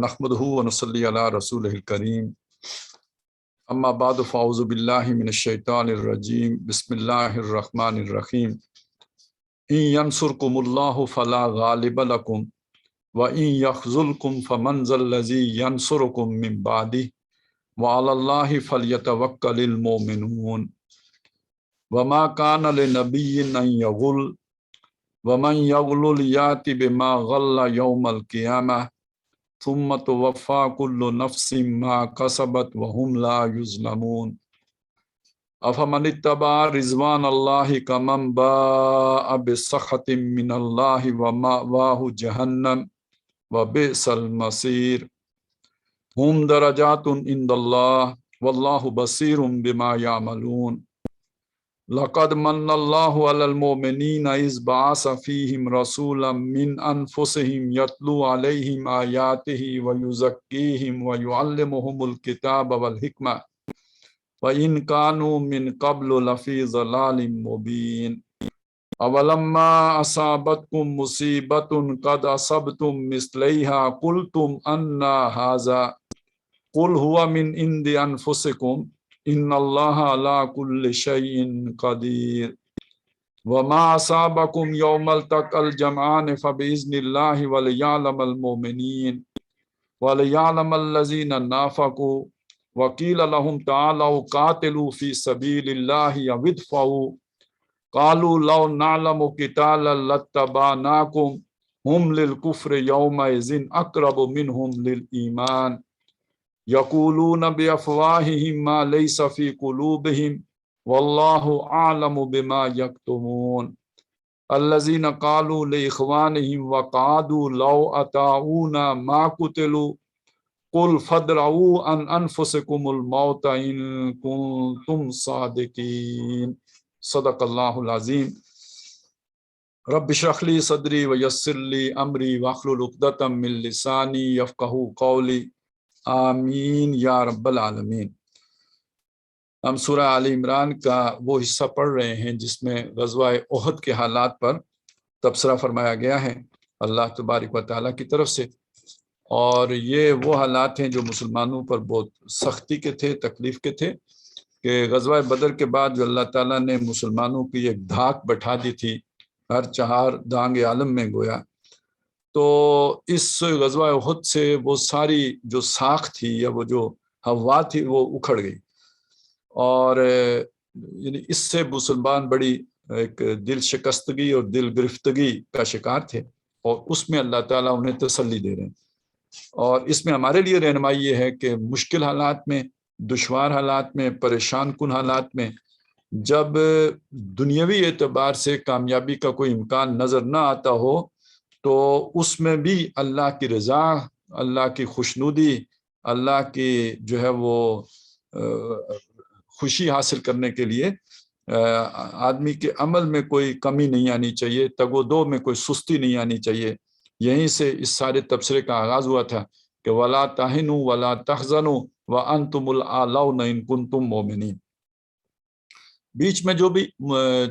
نحمدہ و نصلی علی رسولہ الکریم اما بعد فاعوذ باللہ من الشیطان الرجیم بسم اللہ الرحمن الرحیم ان ینصرکم اللہ فلا غالب لکم وان یخذلکم فمن ذا الذی ینصرکم من بعدہ وعلی اللہ فلیتوکل المؤمنون وما کان لنبی ان یغل ومن یغل یأت بما غل یوم القیامہ ثم توفى كل نفس ما كسبت وهم لا يظلمون افمن اتبع رضوان الله كمن باء بسخط من الله ومأواه جهنم وبئس المصير هم درجات عند الله والله بصير بما يعملون لقد من الله على المؤمنين إذ بعث فيهم رسولا من أنفسهم يتلو عليهم آياته ويزكيهم ويعلمهم الكتاب والحكمة وإن كانوا من قبل لفي ضلال مبين أولما أصابتكم مصيبة قد أصبتم مثليها قلتم أن هذا قل هو من عند أنفسكم ان اللہ علی کل شیء قدیر وما اصابکم یوم التقى الجمعان فبإذن اللہ وليعلم المؤمنین وليعلم الذین نافقوا وقیل لهم تعالوا قاتلوا في سبیل اللہ او ادفعوا قالوا لو نعلم قتالا لاتبعناکم هم للکفر یومئذ اقرب منهم للایمان یقولون بافواہہم ما لیس فی قلوبہم واللہ اعلم بما یکتمون الذین قالوا لاخوانہم وقعدوا لو اطاعونا ما قتلوا قل فادرؤوا عن انفسکم الموت ان کنتم صادقین صدق اللہ العظیم رب اشرح لی صدری ویسر لی امری واحلل عقدۃ من لسانی یفقہوا قولی آمین یا رب العالمین۔ ہم سورہ آل عمران کا وہ حصہ پڑھ رہے ہیں جس میں غزوہ احد کے حالات پر تبصرہ فرمایا گیا ہے اللہ تبارک و تعالیٰ کی طرف سے، اور یہ وہ حالات ہیں جو مسلمانوں پر بہت سختی کے تھے، تکلیف کے تھے، کہ غزوہ بدر کے بعد جو اللہ تعالیٰ نے مسلمانوں کی ایک دھاک بٹھا دی تھی ہر چہار دانگ عالم میں گویا، تو اس غزوہ احد سے وہ ساری جو ساکھ تھی یا وہ جو ہوا تھی وہ اکھڑ گئی، اور یعنی اس سے مسلمان بڑی ایک دل شکستگی اور دل گرفتگی کا شکار تھے، اور اس میں اللہ تعالیٰ انہیں تسلی دے رہے ہیں۔ اور اس میں ہمارے لیے رہنمائی یہ ہے کہ مشکل حالات میں، دشوار حالات میں، پریشان کن حالات میں جب دنیاوی اعتبار سے کامیابی کا کوئی امکان نظر نہ آتا ہو تو اس میں بھی اللہ کی رضا، اللہ کی خوشنودی، اللہ کی جو ہے وہ خوشی حاصل کرنے کے لیے آدمی کے عمل میں کوئی کمی نہیں آنی چاہیے، تگ و دو میں کوئی سستی نہیں آنی چاہیے۔ یہیں سے اس سارے تبصرے کا آغاز ہوا تھا کہ وَلَا تَهِنُوا وَلَا تَحْزَنُوا وَأَنْتُمُ الْأَعْلَوْنَ إِن كُنتُم مُؤْمِنِينَ۔ بیچ میں جو بھی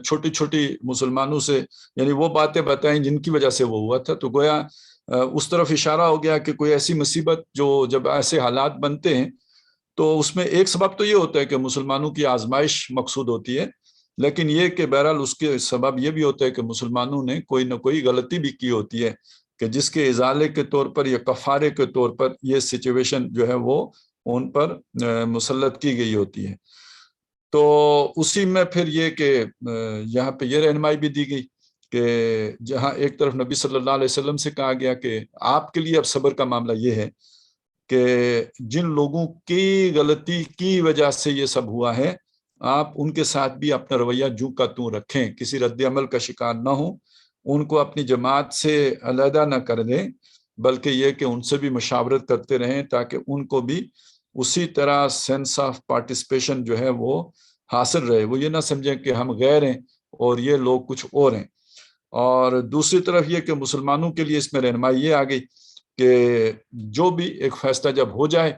چھوٹی چھوٹی مسلمانوں سے یعنی وہ باتیں بتائیں جن کی وجہ سے وہ ہوا تھا، تو گویا اس طرف اشارہ ہو گیا کہ کوئی ایسی مصیبت جو جب ایسے حالات بنتے ہیں تو اس میں ایک سبب تو یہ ہوتا ہے کہ مسلمانوں کی آزمائش مقصود ہوتی ہے، لیکن یہ کہ بہرحال اس کے سبب یہ بھی ہوتا ہے کہ مسلمانوں نے کوئی نہ کوئی غلطی بھی کی ہوتی ہے کہ جس کے ازالے کے طور پر یا کفارے کے طور پر یہ سچویشن جو ہے وہ ان پر مسلط کی گئی ہوتی ہے۔ تو اسی میں پھر یہ کہ یہاں پہ یہ رہنمائی بھی دی گئی کہ جہاں ایک طرف نبی صلی اللہ علیہ وسلم سے کہا گیا کہ آپ کے لیے اب صبر کا معاملہ یہ ہے کہ جن لوگوں کی غلطی کی وجہ سے یہ سب ہوا ہے آپ ان کے ساتھ بھی اپنا رویہ جوں کا توں رکھیں، کسی رد عمل کا شکار نہ ہوں، ان کو اپنی جماعت سے علیحدہ نہ کر دیں، بلکہ یہ کہ ان سے بھی مشاورت کرتے رہیں تاکہ ان کو بھی اسی طرح سینس آف پارٹیسپیشن جو ہے وہ حاصل رہے، وہ یہ نہ سمجھیں کہ ہم غیر ہیں اور یہ لوگ کچھ اور ہیں۔ اور دوسری طرف یہ کہ مسلمانوں کے لیے اس میں رہنمائی یہ آ گئی کہ جو بھی ایک فیصلہ جب ہو جائے،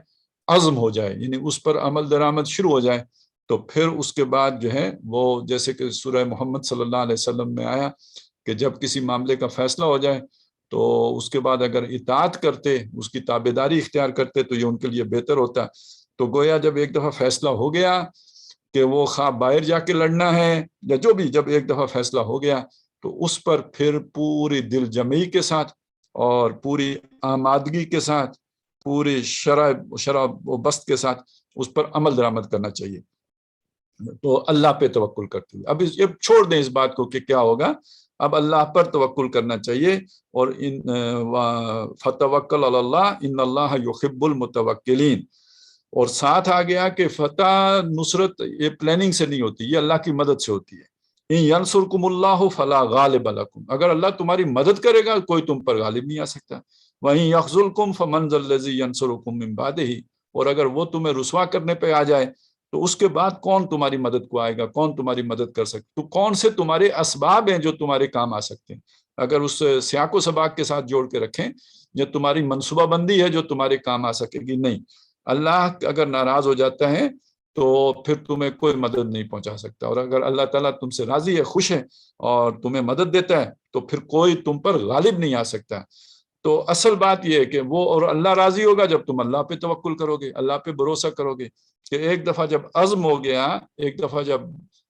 عزم ہو جائے، یعنی اس پر عمل درآمد شروع ہو جائے، تو پھر اس کے بعد جو ہے وہ جیسے کہ سورہ محمد صلی اللہ علیہ وسلم میں آیا کہ جب کسی معاملے کا فیصلہ ہو جائے تو اس کے بعد اگر اطاعت کرتے، اس کی تابعداری اختیار کرتے تو یہ ان کے لیے بہتر ہوتا۔ تو گویا جب ایک دفعہ فیصلہ ہو گیا کہ وہ خواہ باہر جا کے لڑنا ہے یا جو بھی، جب ایک دفعہ فیصلہ ہو گیا تو اس پر پھر پوری دل جمعی کے ساتھ اور پوری آمادگی کے ساتھ، پوری شرح و بست کے ساتھ اس پر عمل درآمد کرنا چاہیے۔ تو اللہ پہ توکل کرتے ہوئے اب یہ چھوڑ دیں اس بات کو کہ کیا ہوگا، اب اللہ پر توکل کرنا چاہیے۔ اور فتوکل علی اللہ ان اللہ یحب المتوکلین، اور ساتھ آ گیا کہ فتح نصرت یہ پلاننگ سے نہیں ہوتی، یہ اللہ کی مدد سے ہوتی ہے۔ ان ینصرکم اللہ فلا غالب لکم، اگر اللہ تمہاری مدد کرے گا کوئی تم پر غالب نہیں آ سکتا۔ وَإِن يَخْذُلْكُمْ فَمَنْ ذَا الَّذِي يَنصُرُكُم مِّن بَعْدِهِ، اور اگر وہ تمہیں رسوا کرنے پہ آ جائے تو اس کے بعد کون تمہاری مدد کو آئے گا، کون تمہاری مدد کر سکتا؟ تو کون سے تمہارے اسباب ہیں جو تمہارے کام آ سکتے ہیں؟ اگر اس سیاق و سباق کے ساتھ جوڑ کے رکھیں، یہ تمہاری منصوبہ بندی ہے جو تمہارے کام آ سکے گی؟ نہیں، اللہ اگر ناراض ہو جاتا ہے تو پھر تمہیں کوئی مدد نہیں پہنچا سکتا، اور اگر اللہ تعالیٰ تم سے راضی ہے، خوش ہے اور تمہیں مدد دیتا ہے تو پھر کوئی تم پر غالب نہیں آ سکتا۔ تو اصل بات یہ ہے کہ وہ، اور اللہ راضی ہوگا جب تم اللہ پہ توکل کرو گے، اللہ پہ بھروسہ کرو گے، کہ ایک دفعہ جب عزم ہو گیا، ایک دفعہ جب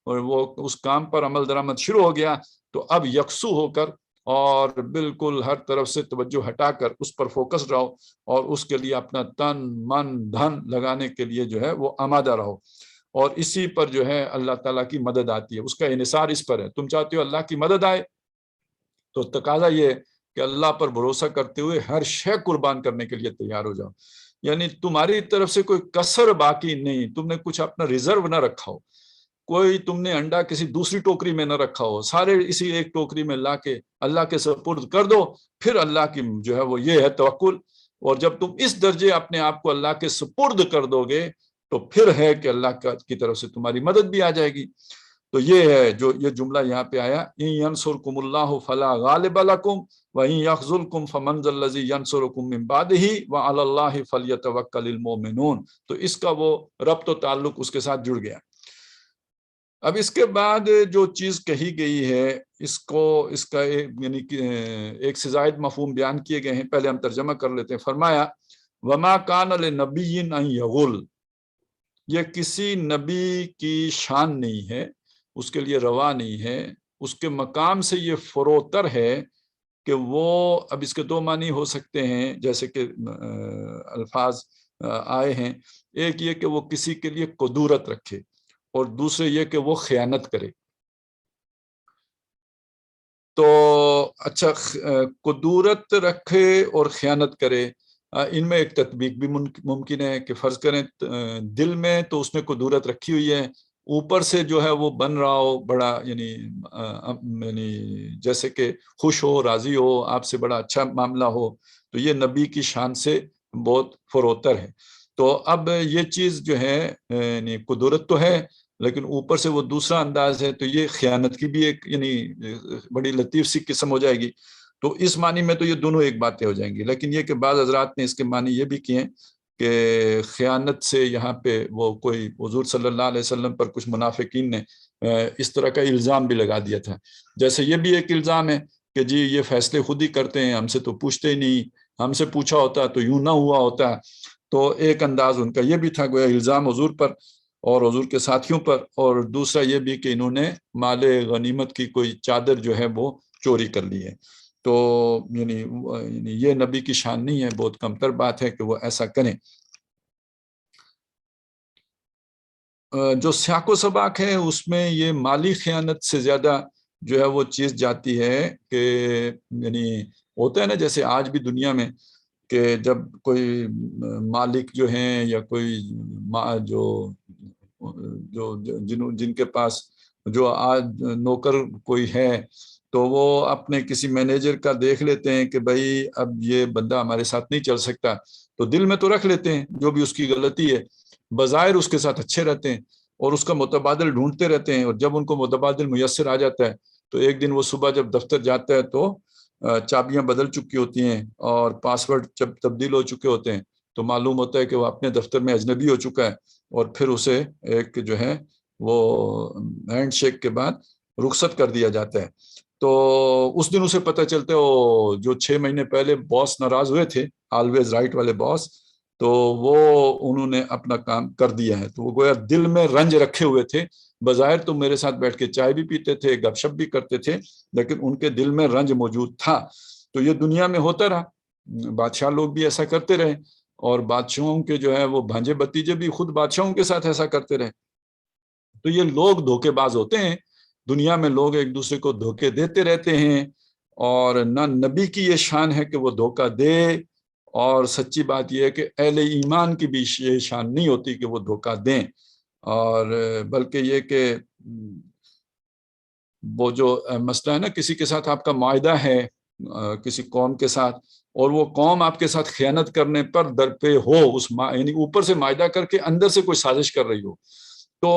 وہ اس کام پر عمل درآمد شروع ہو گیا تو اب یکسو ہو کر اور بالکل ہر طرف سے توجہ ہٹا کر اس پر فوکس رہو، اور اس کے لیے اپنا تن من دھن لگانے کے لیے جو ہے وہ آمادہ رہو، اور اسی پر جو ہے اللہ تعالیٰ کی مدد آتی ہے، اس کا انحصار اس پر ہے۔ تم چاہتے ہو اللہ کی مدد آئے تو تقاضا یہ ہے کہ اللہ پر بھروسہ کرتے ہوئے ہر شے قربان کرنے کے لیے تیار ہو جاؤ، یعنی تمہاری طرف سے کوئی کسر باقی نہیں، تم نے کچھ اپنا ریزرو نہ رکھا ہو، کوئی تم نے انڈا کسی دوسری ٹوکری میں نہ رکھا ہو، سارے اسی ایک ٹوکری میں لا کے اللہ کے سپرد کر دو، پھر اللہ کی جو ہے وہ یہ ہے توکل۔ اور جب تم اس درجے اپنے آپ کو اللہ کے سپرد کر دو گے تو پھر ہے کہ اللہ کی طرف سے تمہاری مدد بھی آ جائے گی۔ تو یہ ہے جو یہ جملہ یہاں پہ آیا، ان ینصرکم اللہ فلا غالب لکم وَإِن يَخْذُلْكُمْ فَمَنْ ذَا الَّذِي يَنصُرُكُم مِّن بَعْدِهِ وَعَلَى اللَّهِ فَلْيَتَوَكَّلِ الْمُؤْمِنُونَ، تو اس کا وہ ربط و تعلق اس کے ساتھ جڑ گیا۔ اب اس کے بعد جو چیز کہی گئی ہے اس کا یعنی ایک سے زائد مفہوم بیان کیے گئے ہیں، پہلے ہم ترجمہ کر لیتے ہیں۔ فرمایا وَمَا كَانَ لِنَبِيٍّ أَن يَغُلَّ، یہ کسی نبی کی شان نہیں ہے، اس کے لیے روا نہیں ہے، اس کے مقام سے یہ فروتر ہے کہ وہ، اب اس کے دو معنی ہو سکتے ہیں جیسے کہ الفاظ آئے ہیں، ایک یہ کہ وہ کسی کے لیے قدورت رکھے، اور دوسرے یہ کہ وہ خیانت کرے۔ تو اچھا، قدورت رکھے اور خیانت کرے، ان میں ایک تطبیق بھی ممکن ہے کہ فرض کریں دل میں تو اس نے قدورت رکھی ہوئی ہے، اوپر سے جو ہے وہ بن رہا ہو بڑا، یعنی جیسے کہ خوش ہو، راضی ہو، آپ سے بڑا اچھا معاملہ ہو، تو یہ نبی کی شان سے بہت فروتر ہے۔ تو اب یہ چیز جو ہے یعنی قدورت تو ہے لیکن اوپر سے وہ دوسرا انداز ہے، تو یہ خیانت کی بھی ایک یعنی بڑی لطیف سی قسم ہو جائے گی۔ تو اس معنی میں تو یہ دونوں ایک باتیں ہو جائیں گی، لیکن یہ کہ بعض حضرات نے اس کے معنی یہ بھی کیے کہ خیانت سے یہاں پہ وہ کوئی حضور صلی اللہ علیہ وسلم پر کچھ منافقین نے اس طرح کا الزام بھی لگا دیا تھا، جیسے یہ بھی ایک الزام ہے کہ جی یہ فیصلے خود ہی کرتے ہیں، ہم سے تو پوچھتے ہی نہیں، ہم سے پوچھا ہوتا تو یوں نہ ہوا ہوتا۔ تو ایک انداز ان کا یہ بھی تھا، گویا الزام حضور پر اور حضور کے ساتھیوں پر، اور دوسرا یہ بھی کہ انہوں نے مال غنیمت کی کوئی چادر جو ہے وہ چوری کر لی ہے۔ تو یعنی یہ نبی کی شان نہیں ہے، بہت کمتر بات ہے کہ وہ ایسا کریں۔ جو سیاق و سباق ہے اس میں یہ مالی خیانت سے زیادہ جو ہے وہ چیز جاتی ہے کہ یعنی ہوتا ہے نا جیسے آج بھی دنیا میں کہ جب کوئی مالک جو ہیں یا کوئی جن کے پاس جو آج نوکر کوئی ہے تو وہ اپنے کسی مینیجر کا دیکھ لیتے ہیں کہ بھائی اب یہ بندہ ہمارے ساتھ نہیں چل سکتا، تو دل میں تو رکھ لیتے ہیں جو بھی اس کی غلطی ہے، بظاہر اس کے ساتھ اچھے رہتے ہیں اور اس کا متبادل ڈھونڈتے رہتے ہیں، اور جب ان کو متبادل میسر آ جاتا ہے تو ایک دن وہ صبح جب دفتر جاتا ہے تو چابیاں بدل چکی ہوتی ہیں اور پاسورڈ جب تبدیل ہو چکے ہوتے ہیں تو معلوم ہوتا ہے کہ وہ اپنے دفتر میں اجنبی ہو چکا ہے، اور پھر اسے ایک جو ہے وہ ہینڈ شیک کے بعد رخصت کر دیا جاتا ہے۔ تو اس دن اسے پتہ چلتے وہ جو 6 مہینے پہلے باس ناراض ہوئے تھے، آلویز رائٹ والے باس، تو وہ انہوں نے اپنا کام کر دیا ہے. تو وہ گویا دل میں رنج رکھے ہوئے تھے. بظاہر تو میرے ساتھ بیٹھ کے چائے بھی پیتے تھے، گپ شپ بھی کرتے تھے، لیکن ان کے دل میں رنج موجود تھا. تو یہ دنیا میں ہوتا رہا، بادشاہ لوگ بھی ایسا کرتے رہے، اور بادشاہوں کے جو ہے وہ بھانجے بتیجے بھی خود بادشاہوں کے ساتھ ایسا کرتے رہے. تو یہ لوگ دھوکے باز ہوتے ہیں. دنیا میں لوگ ایک دوسرے کو دھوکے دیتے رہتے ہیں، اور نہ نبی کی یہ شان ہے کہ وہ دھوکہ دے، اور سچی بات یہ ہے کہ اہل ایمان کی بھی یہ شان نہیں ہوتی کہ وہ دھوکہ دیں. اور بلکہ یہ کہ وہ جو مسئلہ ہے نا، کسی کے ساتھ آپ کا معاہدہ ہے، کسی قوم کے ساتھ، اور وہ قوم آپ کے ساتھ خیانت کرنے پر درپے ہو، یعنی اوپر سے معاہدہ کر کے اندر سے کوئی سازش کر رہی ہو، تو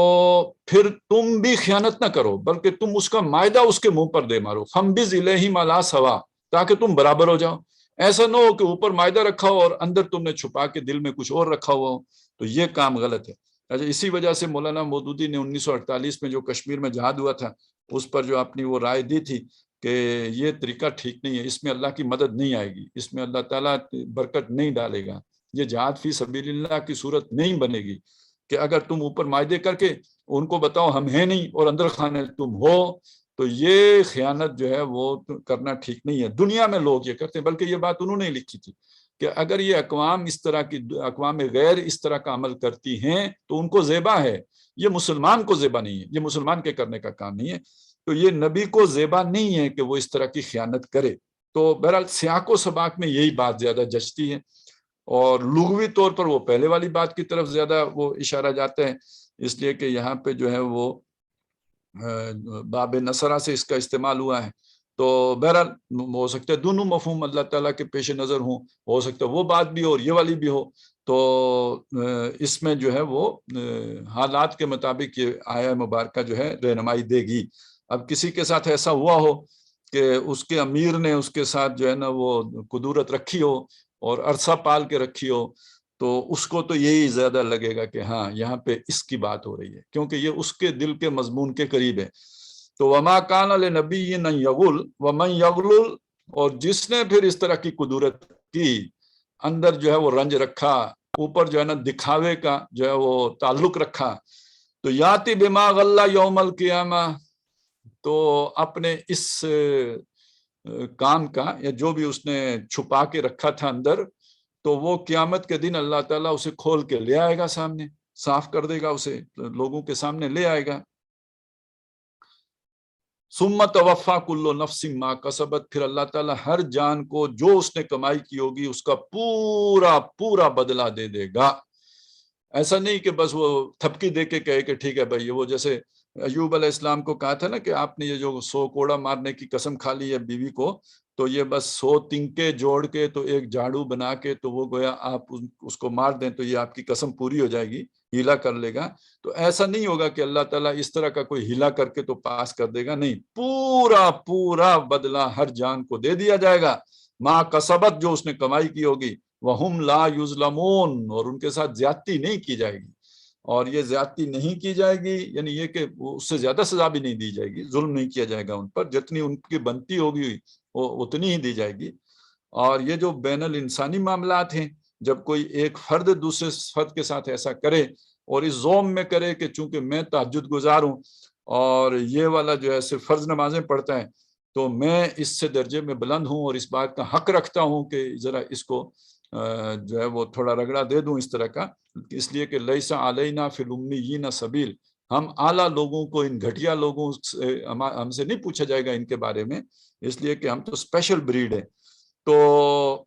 پھر تم بھی خیانت نہ کرو، بلکہ تم اس کا معاہدہ اس کے منہ پر دے مارو. فَمْبِزْ إِلَيْهِمْ عَلَىٰ سَوَاءٍ، تاکہ تم برابر ہو جاؤ. ایسا نہ ہو کہ اوپر معاہدہ رکھا ہو اور اندر تم نے چھپا کے دل میں کچھ اور رکھا ہوا ہو. تو یہ کام غلط ہے. اچھا، اسی وجہ سے مولانا مودودی نے 1948 میں جو کشمیر میں جہاد ہوا تھا، اس پر جو اپنی وہ رائے دی تھی کہ یہ طریقہ ٹھیک نہیں ہے، اس میں اللہ کی مدد نہیں آئے گی، اس میں اللہ تعالیٰ برکت نہیں ڈالے گا، یہ جہاد فی سبیل اللہ کی صورت نہیں بنے گی کہ اگر تم اوپر معاہدے کر کے ان کو بتاؤ ہم ہیں نہیں اور اندر خانے تم ہو. تو یہ خیانت جو ہے وہ کرنا ٹھیک نہیں ہے. دنیا میں لوگ یہ کرتے ہیں، بلکہ یہ بات انہوں نے لکھی تھی کہ اگر یہ اقوام اس طرح کی، اقوام غیر اس طرح کا عمل کرتی ہیں تو ان کو زیبا ہے، یہ مسلمان کو زیبا نہیں ہے، یہ مسلمان کے کرنے کا کام نہیں ہے. تو یہ نبی کو زیبا نہیں ہے کہ وہ اس طرح کی خیانت کرے. تو بہرحال سیاق و سباق میں یہی بات زیادہ جچتی ہے، اور لغوی طور پر وہ پہلے والی بات کی طرف زیادہ وہ اشارہ جاتا ہے، اس لیے کہ یہاں پہ جو ہے وہ باب نصرہ سے اس کا استعمال ہوا ہے. تو بہرحال ہو سکتا ہے دونوں مفہوم اللہ تعالیٰ کے پیش نظر ہوں، ہو سکتا ہے وہ بات بھی ہو اور یہ والی بھی ہو. تو اس میں جو ہے وہ حالات کے مطابق یہ آیہ مبارکہ جو ہے رہنمائی دے گی. اب کسی کے ساتھ ایسا ہوا ہو کہ اس کے امیر نے اس کے ساتھ جو ہے نا وہ قدورت رکھی ہو اور عرصہ پال کے رکھی ہو، تو اس کو تو یہی زیادہ لگے گا کہ ہاں یہاں پہ اس کی بات ہو رہی ہے، کیونکہ یہ اس کے دل کے مضمون کے قریب ہے. تو وما کان لنبی ان یغل ومن یغل، اور جس نے پھر اس طرح کی قدورت کی، اندر جو ہے وہ رنج رکھا، اوپر جو ہے نا دکھاوے کا جو ہے وہ تعلق رکھا، تو یاتی بما غلہ یوم القیامہ، تو اپنے اس کام کا یا جو بھی اس نے چھپا کے رکھا تھا اندر، تو وہ قیامت کے دن اللہ تعالیٰ اسے کھول کے لے آئے گا سامنے، صاف کر دے گا، اسے لوگوں کے سامنے لے آئے گا. ثم توفیٰ کل نفس ما کسبت، پھر اللہ تعالیٰ ہر جان کو جو اس نے کمائی کی ہوگی اس کا پورا پورا بدلہ دے دے گا. ایسا نہیں کہ بس وہ تھپکی دے کے کہے کہ ٹھیک ہے بھائی، وہ جیسے ایوب علیہ السلام کو کہا تھا نا کہ آپ نے یہ جو 100 کوڑا مارنے کی قسم کھا لی ہے بیوی کو، تو یہ بس 100 تنکے جوڑ کے تو ایک جھاڑو بنا کے تو وہ گویا آپ اس کو مار دیں تو یہ آپ کی قسم پوری ہو جائے گی، ہیلا کر لے گا. تو ایسا نہیں ہوگا کہ اللہ تعالیٰ اس طرح کا کوئی ہیلا کر کے تو پاس کر دے گا، نہیں، پورا پورا بدلہ ہر جان کو دے دیا جائے گا، ما کسبت، جو اس نے کمائی کی ہوگی، وَهُمْ لَا يُظْلَمُونَ، اور ان کے ساتھ زیادتی نہیں کی جائے گی. اور یہ زیادتی نہیں کی جائے گی یعنی یہ کہ اس سے زیادہ سزا بھی نہیں دی جائے گی، ظلم نہیں کیا جائے گا ان پر، جتنی ان کی بنتی ہوگی وہ اتنی ہی دی جائے گی. اور یہ جو بین الانسانی معاملات ہیں، جب کوئی ایک فرد دوسرے فرد کے ساتھ ایسا کرے اور اس زوم میں کرے کہ چونکہ میں تہجد گزار ہوں اور یہ والا جو ہے صرف فرض نمازیں پڑھتا ہے، تو میں اس سے درجے میں بلند ہوں اور اس بات کا حق رکھتا ہوں کہ ذرا اس کو جو ہے وہ تھوڑا رگڑا دے دوں اس طرح کا، اس لیے کہ لیسا علینا فی الامیین سبیل، ہم اعلیٰ لوگوں کو ان گھٹیا لوگوں سے ہم سے نہیں پوچھا جائے گا ان کے بارے میں، اس لیے کہ ہم تو اسپیشل بریڈ ہے. تو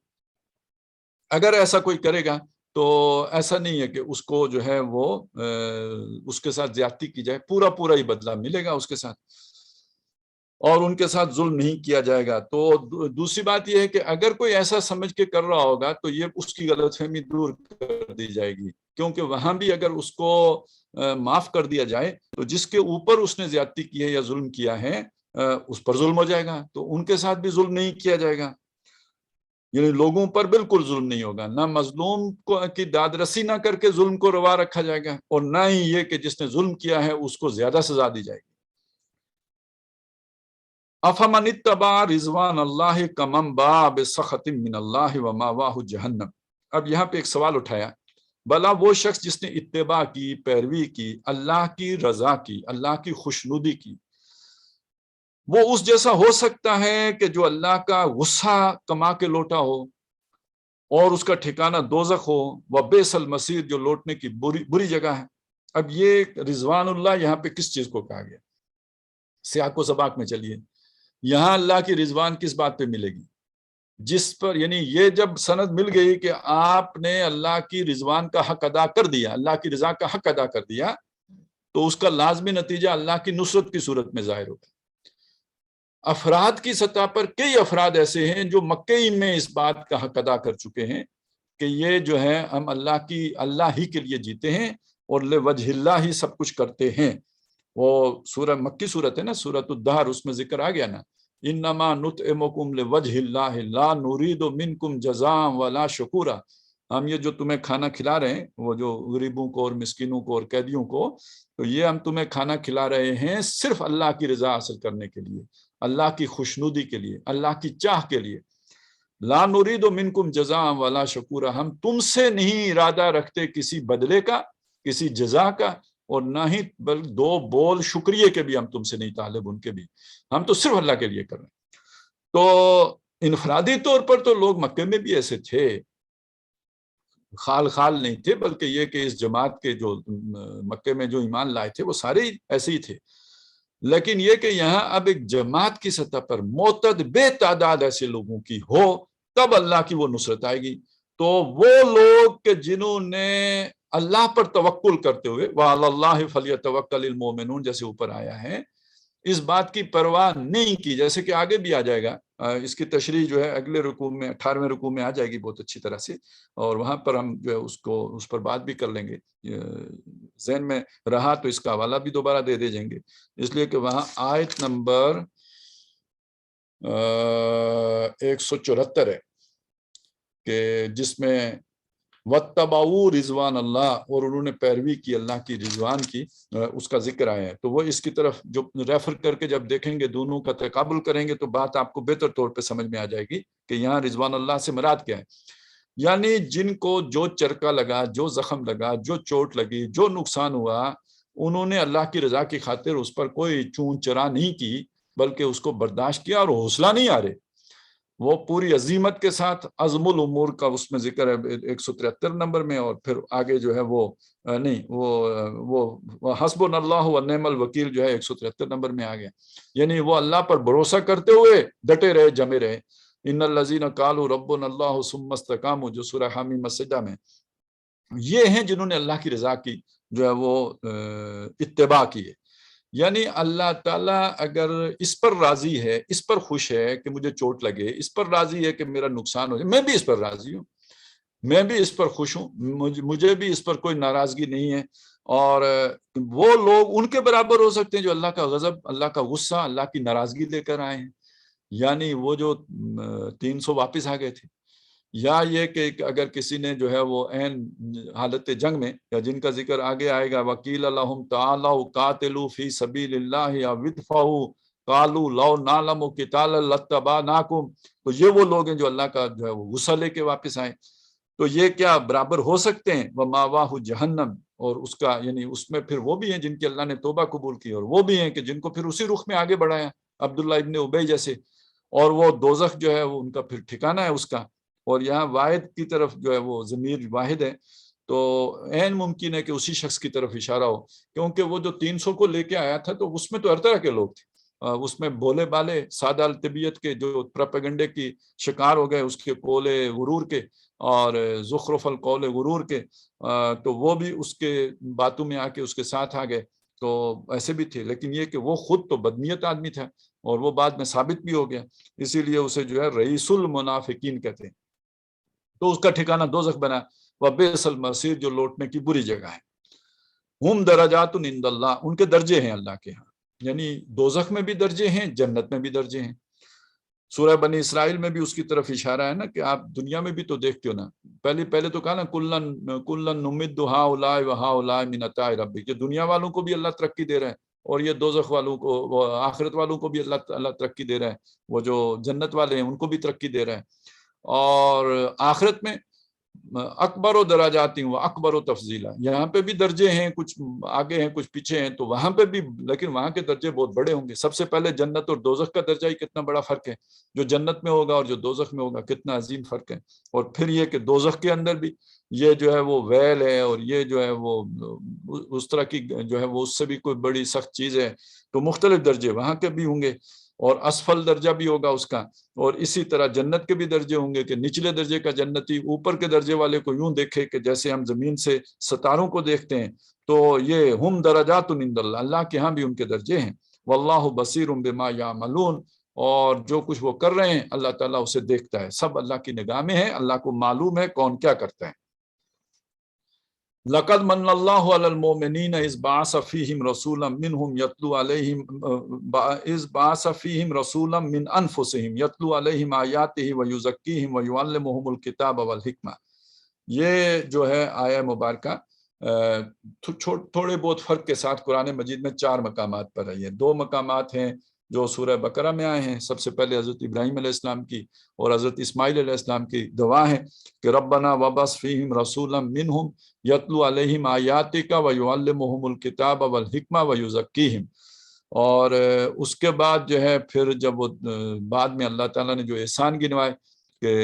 اگر ایسا کوئی کرے گا تو ایسا نہیں ہے کہ اس کو جو ہے وہ اس کے ساتھ زیادتی کی جائے، پورا پورا ہی بدلہ ملے گا اس کے ساتھ، اور ان کے ساتھ ظلم نہیں کیا جائے گا. تو دوسری بات یہ ہے کہ اگر کوئی ایسا سمجھ کے کر رہا ہوگا تو یہ اس کی غلط فہمی دور کر دی جائے گی، کیونکہ وہاں بھی اگر اس کو معاف کر دیا جائے تو جس کے اوپر اس نے زیادتی کی ہے یا ظلم کیا ہے اس پر ظلم ہو جائے گا، تو ان کے ساتھ بھی ظلم نہیں کیا جائے گا. یعنی لوگوں پر بالکل ظلم نہیں ہوگا، نہ مظلوم کو کی داد رسی نہ کر کے ظلم کو روا رکھا جائے گا، اور نہ ہی یہ کہ جس نے ظلم کیا ہے اس کو زیادہ سزا دی جائے گی. افمن اتبع رضوان اللہ کمن باء بسخط من اللہ ومأواہ جہنم. اب یہاں پہ ایک سوال اٹھایا، بھلا وہ شخص جس نے اتباع کی، پیروی کی، اللہ کی رضا کی، اللہ کی خوشنودی کی، وہ اس جیسا ہو سکتا ہے کہ جو اللہ کا غصہ کما کے لوٹا ہو اور اس کا ٹھکانہ دوزخ ہو، وبئس المصیر، جو لوٹنے کی بری جگہ ہے. اب یہ رضوان اللہ یہاں پہ کس چیز کو کہا گیا؟ سیاق و سباق میں چلیے. یہاں اللہ کی رضوان کس بات پہ ملے گی؟ جس پر، یعنی یہ جب سند مل گئی کہ آپ نے اللہ کی رضوان کا حق ادا کر دیا، اللہ کی رضا کا حق ادا کر دیا، تو اس کا لازمی نتیجہ اللہ کی نصرت کی صورت میں ظاہر ہوگا. افراد کی سطح پر کئی افراد ایسے ہیں جو مکے میں اس بات کا حق ادا کر چکے ہیں کہ یہ جو ہے ہم اللہ ہی کے لیے جیتے ہیں اور لوجہ اللہ ہی سب کچھ کرتے ہیں. وہ سورہ مکی صورت ہے نا، سورۃ الدہر، اس میں ذکر آ گیا نا، انما نطعمکم لوجہ اللہ لا نرید منکم جزاء ولا شکورا. ہم یہ جو تمہیں کھانا کھلا رہے ہیں، وہ جو غریبوں کو اور مسکینوں کو اور قیدیوں کو، تو یہ ہم تمہیں کھانا کھلا رہے ہیں صرف اللہ کی رضا حاصل کرنے کے لیے، اللہ کی خوشنودی کے لیے، اللہ کی چاہ کے لیے. لا نرید منکم جزاء ولا شکورا، ہم تم سے نہیں ارادہ رکھتے کسی بدلے کا، کسی جزا کا، اور نہ ہی دو بول شکریہ کے بھی ہم تم سے نہیں طالب، ان کے بھی. ہم تو صرف اللہ کے لیے کر رہے ہیں. تو انفرادی طور پر تو لوگ مکے میں بھی ایسے تھے، خال نہیں تھے، بلکہ یہ کہ اس جماعت کے جو مکے میں جو ایمان لائے تھے وہ سارے ایسے ہی تھے. لیکن یہ کہ یہاں اب ایک جماعت کی سطح پر معتد بے تعداد ایسے لوگوں کی ہو، تب اللہ کی وہ نصرت آئے گی. تو وہ لوگ کہ جنہوں نے اللہ پر توکل کرتے ہوئے، وعلی اللہ فلیتوکل المؤمنون جیسے اوپر آیا ہے، اس بات کی پرواہ نہیں کی، جیسے کہ آگے بھی آ جائے گا. اس کی تشریح جو ہے اگلے رکوع میں 18ویں رکوع میں آ جائے گی بہت اچھی طرح سے، اور وہاں پر ہم جو ہے اس پر بات بھی کر لیں گے. ذہن میں رہا تو اس کا حوالہ بھی دوبارہ دے جائیں گے، اس لیے کہ وہاں آیت نمبر 174 ہے کہ جس میں وَاتَّبَعُوا رضوان اللہ، اور انہوں نے پیروی کی اللہ کی رضوان کی، اس کا ذکر آیا ہے. تو وہ اس کی طرف جو ریفر کر کے جب دیکھیں گے، دونوں کا تقابل کریں گے، تو بات آپ کو بہتر طور پہ سمجھ میں آ جائے گی کہ یہاں رضوان اللہ سے مراد کیا ہے. یعنی جن کو جو چرکا لگا، جو زخم لگا، جو چوٹ لگی، جو نقصان ہوا، انہوں نے اللہ کی رضا کی خاطر اس پر کوئی چون چرا نہیں کی، بلکہ اس کو برداشت کیا، اور حوصلہ نہیں آ رہے. وہ پوری عظیمت کے ساتھ عزم الامور کا اس میں ذکر ہے 173 نمبر میں، اور پھر آگے جو ہے وہ نہیں، وہ حسبنا اللہ ونعم الوکیل جو ہے 173 نمبر میں آ گیا. یعنی وہ اللہ پر بھروسہ کرتے ہوئے ڈٹے رہے، جمے رہے. ان الذین قالوا ربنا اللہ ثم استقاموا، جو سورہ حامیم السجدہ میں، یہ ہیں جنہوں نے اللہ کی رضا کی جو ہے وہ اتباع کی ہے. یعنی اللہ تعالیٰ اگر اس پر راضی ہے، اس پر خوش ہے کہ مجھے چوٹ لگے، اس پر راضی ہے کہ میرا نقصان ہو جائے، میں بھی اس پر راضی ہوں، میں بھی اس پر خوش ہوں، مجھے بھی اس پر کوئی ناراضگی نہیں ہے. اور وہ لوگ ان کے برابر ہو سکتے ہیں جو اللہ کا غضب، اللہ کا غصہ، اللہ کی ناراضگی لے کر آئے ہیں، یعنی وہ جو 300 واپس آ گئے تھے. یا یہ کہ اگر کسی نے جو ہے وہ عین حالت جنگ میں، یا جن کا ذکر آگے آئے گا، وَقِيلَ لَهُمْ تَعَالَوْا قَاتِلُوا فِي سَبِيلِ اللَّهِ أَوِ ادْفَعُوا قَالُوا لَوْ نَعْلَمُ قِتَالًا لَاتَّبَعْنَاكُمْ. تو یہ وہ لوگ ہیں جو اللہ کا جو ہے وہ غصہ لے کے واپس آئے. تو یہ کیا برابر ہو سکتے ہیں؟ وَمَأْوَاهُ جَهَنَّمْ، اور اس کا یعنی اس میں پھر وہ بھی ہیں جن کی اللہ نے توبہ قبول کی، اور وہ بھی ہیں کہ جن کو پھر اسی رخ میں آگے بڑھایا، عبداللہ ابن ابی جیسے. اور وہ دوزخ جو ہے وہ ان کا پھر ٹھکانہ ہے اس کا. اور یہاں واحد کی طرف جو ہے وہ ضمیر واحد ہے، تو عین ممکن ہے کہ اسی شخص کی طرف اشارہ ہو، کیونکہ وہ جو 300 کو لے کے آیا تھا تو اس میں تو ہر طرح کے لوگ تھے. اس میں بولے بالے سادہ الطبیعت کے جو پروپیگنڈے کی شکار ہو گئے، اس کے قول غرور کے اور زخرف القول غرور کے، تو وہ بھی اس کے باتوں میں آ کے اس کے ساتھ آ گئے. تو ایسے بھی تھے، لیکن یہ کہ وہ خود تو بدنیت آدمی تھا، اور وہ بعد میں ثابت بھی ہو گیا، اسی لیے اسے جو ہے رئیس المنافقین کہتے ہیں. تو اس کا ٹھکانہ دوزخ بنا، وبئس المصیر، جو لوٹنے کی بری جگہ ہے. ہم درجات عند اللہ، ان کے درجے ہیں اللہ کے ہاں، یعنی دوزخ میں بھی درجے ہیں، جنت میں بھی درجے ہیں. سورہ بنی اسرائیل میں بھی اس کی طرف اشارہ ہے نا کہ آپ دنیا میں بھی تو دیکھتے ہو نا، پہلے تو کہا نا کلن نمد ہؤلاء وہؤلاء من عطاء ربک، کہ دنیا والوں کو بھی اللہ ترقی دے رہا ہے اور یہ دوزخ والوں کو، وہ آخرت والوں کو بھی اللہ ترقی دے رہا ہے، وہ جو جنت والے ہیں ان کو بھی ترقی دے رہا ہے. اور آخرت میں اکبر و درجات و اکبر و تفضیلا، یہاں پہ بھی درجے ہیں، کچھ آگے ہیں کچھ پیچھے ہیں، تو وہاں پہ بھی، لیکن وہاں کے درجے بہت بڑے ہوں گے. سب سے پہلے جنت اور دوزخ کا درجہ ہی کتنا بڑا فرق ہے، جو جنت میں ہوگا اور جو دوزخ میں ہوگا کتنا عظیم فرق ہے. اور پھر یہ کہ دوزخ کے اندر بھی یہ جو ہے وہ ویل ہے، اور یہ جو ہے وہ اس طرح کی جو ہے وہ اس سے بھی کوئی بڑی سخت چیز ہے. تو مختلف درجے وہاں کے بھی ہوں گے، اور اسفل درجہ بھی ہوگا اس کا. اور اسی طرح جنت کے بھی درجے ہوں گے کہ نچلے درجے کا جنتی اوپر کے درجے والے کو یوں دیکھے کہ جیسے ہم زمین سے ستاروں کو دیکھتے ہیں. تو یہ ہم درجات عند اللہ، اللہ کے ہاں بھی ان کے درجے ہیں. واللہ بصیر بما یعملون، اور جو کچھ وہ کر رہے ہیں اللہ تعالیٰ اسے دیکھتا ہے، سب اللہ کی نگاہ میں ہے، اللہ کو معلوم ہے کون کیا کرتا ہے. لقد من اللہ علی المؤمنین اذ بعث فیہم رسولا منہم یتلو من انفسہم یتلو علیہم آیاتہ ویزکیہم ویعلمہم الکتاب والحکمہ. یہ جو ہے آیہ مبارکہ تھوڑے بہت فرق کے ساتھ قرآن مجید میں 4 مقامات پر ہے. یہ 2 مقامات ہیں جو سورہ بقرہ میں آئے ہیں. سب سے پہلے حضرت ابراہیم علیہ السلام کی اور حضرت اسماعیل علیہ السلام کی دعا ہے کہ ربنا وبعث فیہم رسولا منہم یتلو علیہم آیاتک ویعلمہم الکتاب والحکمہ ویزکیہم. اور اس کے بعد جو ہے پھر جب وہ بعد میں اللہ تعالیٰ نے جو احسان گنوائے کہ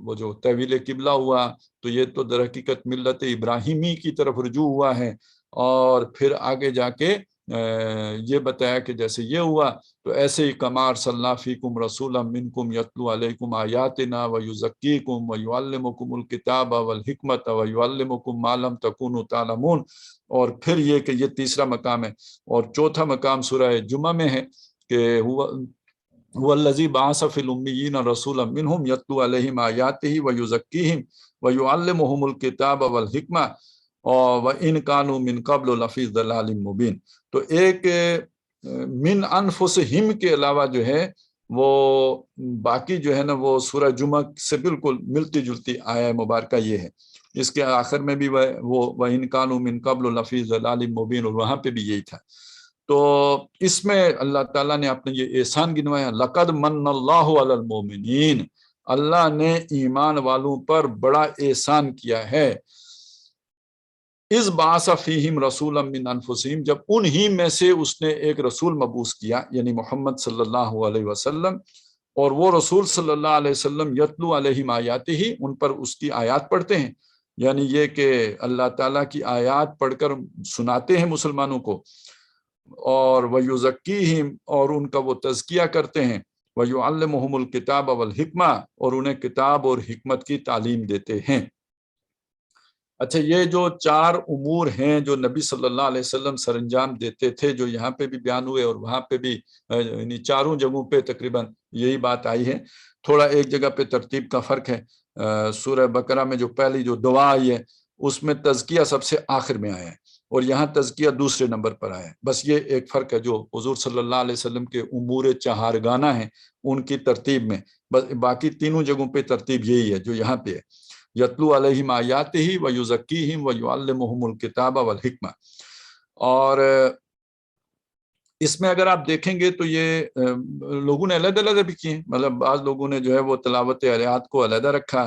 وہ جو تحویل قبلہ ہوا، تو یہ تو در حقیقت ملت ابراہیمی کی طرف رجوع ہوا ہے. اور پھر آگے جا کے یہ بتایا کہ جیسے یہ ہوا تو ایسے ہی کما ارسلنا فیکم رسولا منکم یتلو علیکم آیاتنا ویزکیکم ویعلمکم الکتاب والحکمۃ ویعلمکم ما لم تکونوا تعلمون. اور پھر یہ کہ یہ تیسرا مقام ہے. اور چوتھا مقام سورہ جمعہ میں ہے کہ والذی بعث فی الامیین رسولا منہم یتلو علیہم آیاتہ ویزکیہم ویعلمہم الکتاب والحکمہ وَإِنْ كَانُوا مِنْ قَبْلُ لَفِي ضَلَالٍ مُبِينٍ. تو ایک من انفسہم کے علاوہ جو ہے وہ باقی جو ہے نا وہ سورہ جمعہ سے بالکل ملتی جلتی آیہ مبارکہ یہ ہے. اس کے آخر میں بھی وہ وَإِنْ كَانُوا مِنْ قَبْلُ لَفِي ضَلَالٍ مُبِينٍ، اور وہاں پہ بھی یہی تھا. تو اس میں اللہ تعالیٰ نے اپنے یہ احسان گنوایا. لقد من اللہ علی المؤمنین، اللہ نے ایمان والوں پر بڑا احسان کیا ہے. اذ بعث فیہم رسولا من انفسہم، جب انہی میں سے اس نے ایک رسول مبعوث کیا، یعنی محمد صلی اللہ علیہ وسلم. اور وہ رسول صلی اللہ علیہ وسلم یتلو علیہم آیاتہ، ان پر اس کی آیات پڑھتے ہیں، یعنی یہ کہ اللہ تعالیٰ کی آیات پڑھ کر سناتے ہیں مسلمانوں کو. اور ویزکیہم، اور ان کا وہ تزکیہ کرتے ہیں. ویعلمہم الکتاب والحکمہ، اور انہیں کتاب اور حکمت کی تعلیم دیتے ہیں. اچھا، یہ جو 4 امور ہیں جو نبی صلی اللہ علیہ وسلم سر انجام دیتے تھے، جو یہاں پہ بھی بیان ہوئے اور وہاں پہ بھی، یعنی 4 جگہوں پہ تقریباً یہی بات آئی ہے. تھوڑا ایک جگہ پہ ترتیب کا فرق ہے. سورہ بقرہ میں جو پہلی جو دعا آئی ہے اس میں تزکیہ سب سے آخر میں آیا ہے، اور یہاں تزکیہ دوسرے نمبر پر آیا ہے. بس یہ ایک فرق ہے جو حضور صلی اللہ علیہ وسلم کے امور چہارگانہ ہیں ان کی ترتیب میں. بس باقی تینوں جگہوں پہ ترتیب یہی ہے جو یہاں پہ ہے. یتلو علیہم آیاتہ ویزکیہم ویعلمہم الکتاب والحکمہ. اور اس میں اگر آپ دیکھیں گے تو یہ لوگوں نے علیحدہ علیحدہ بھی کیے ہیں. مطلب بعض لوگوں نے جو ہے وہ تلاوت آیات کو علیحدہ رکھا،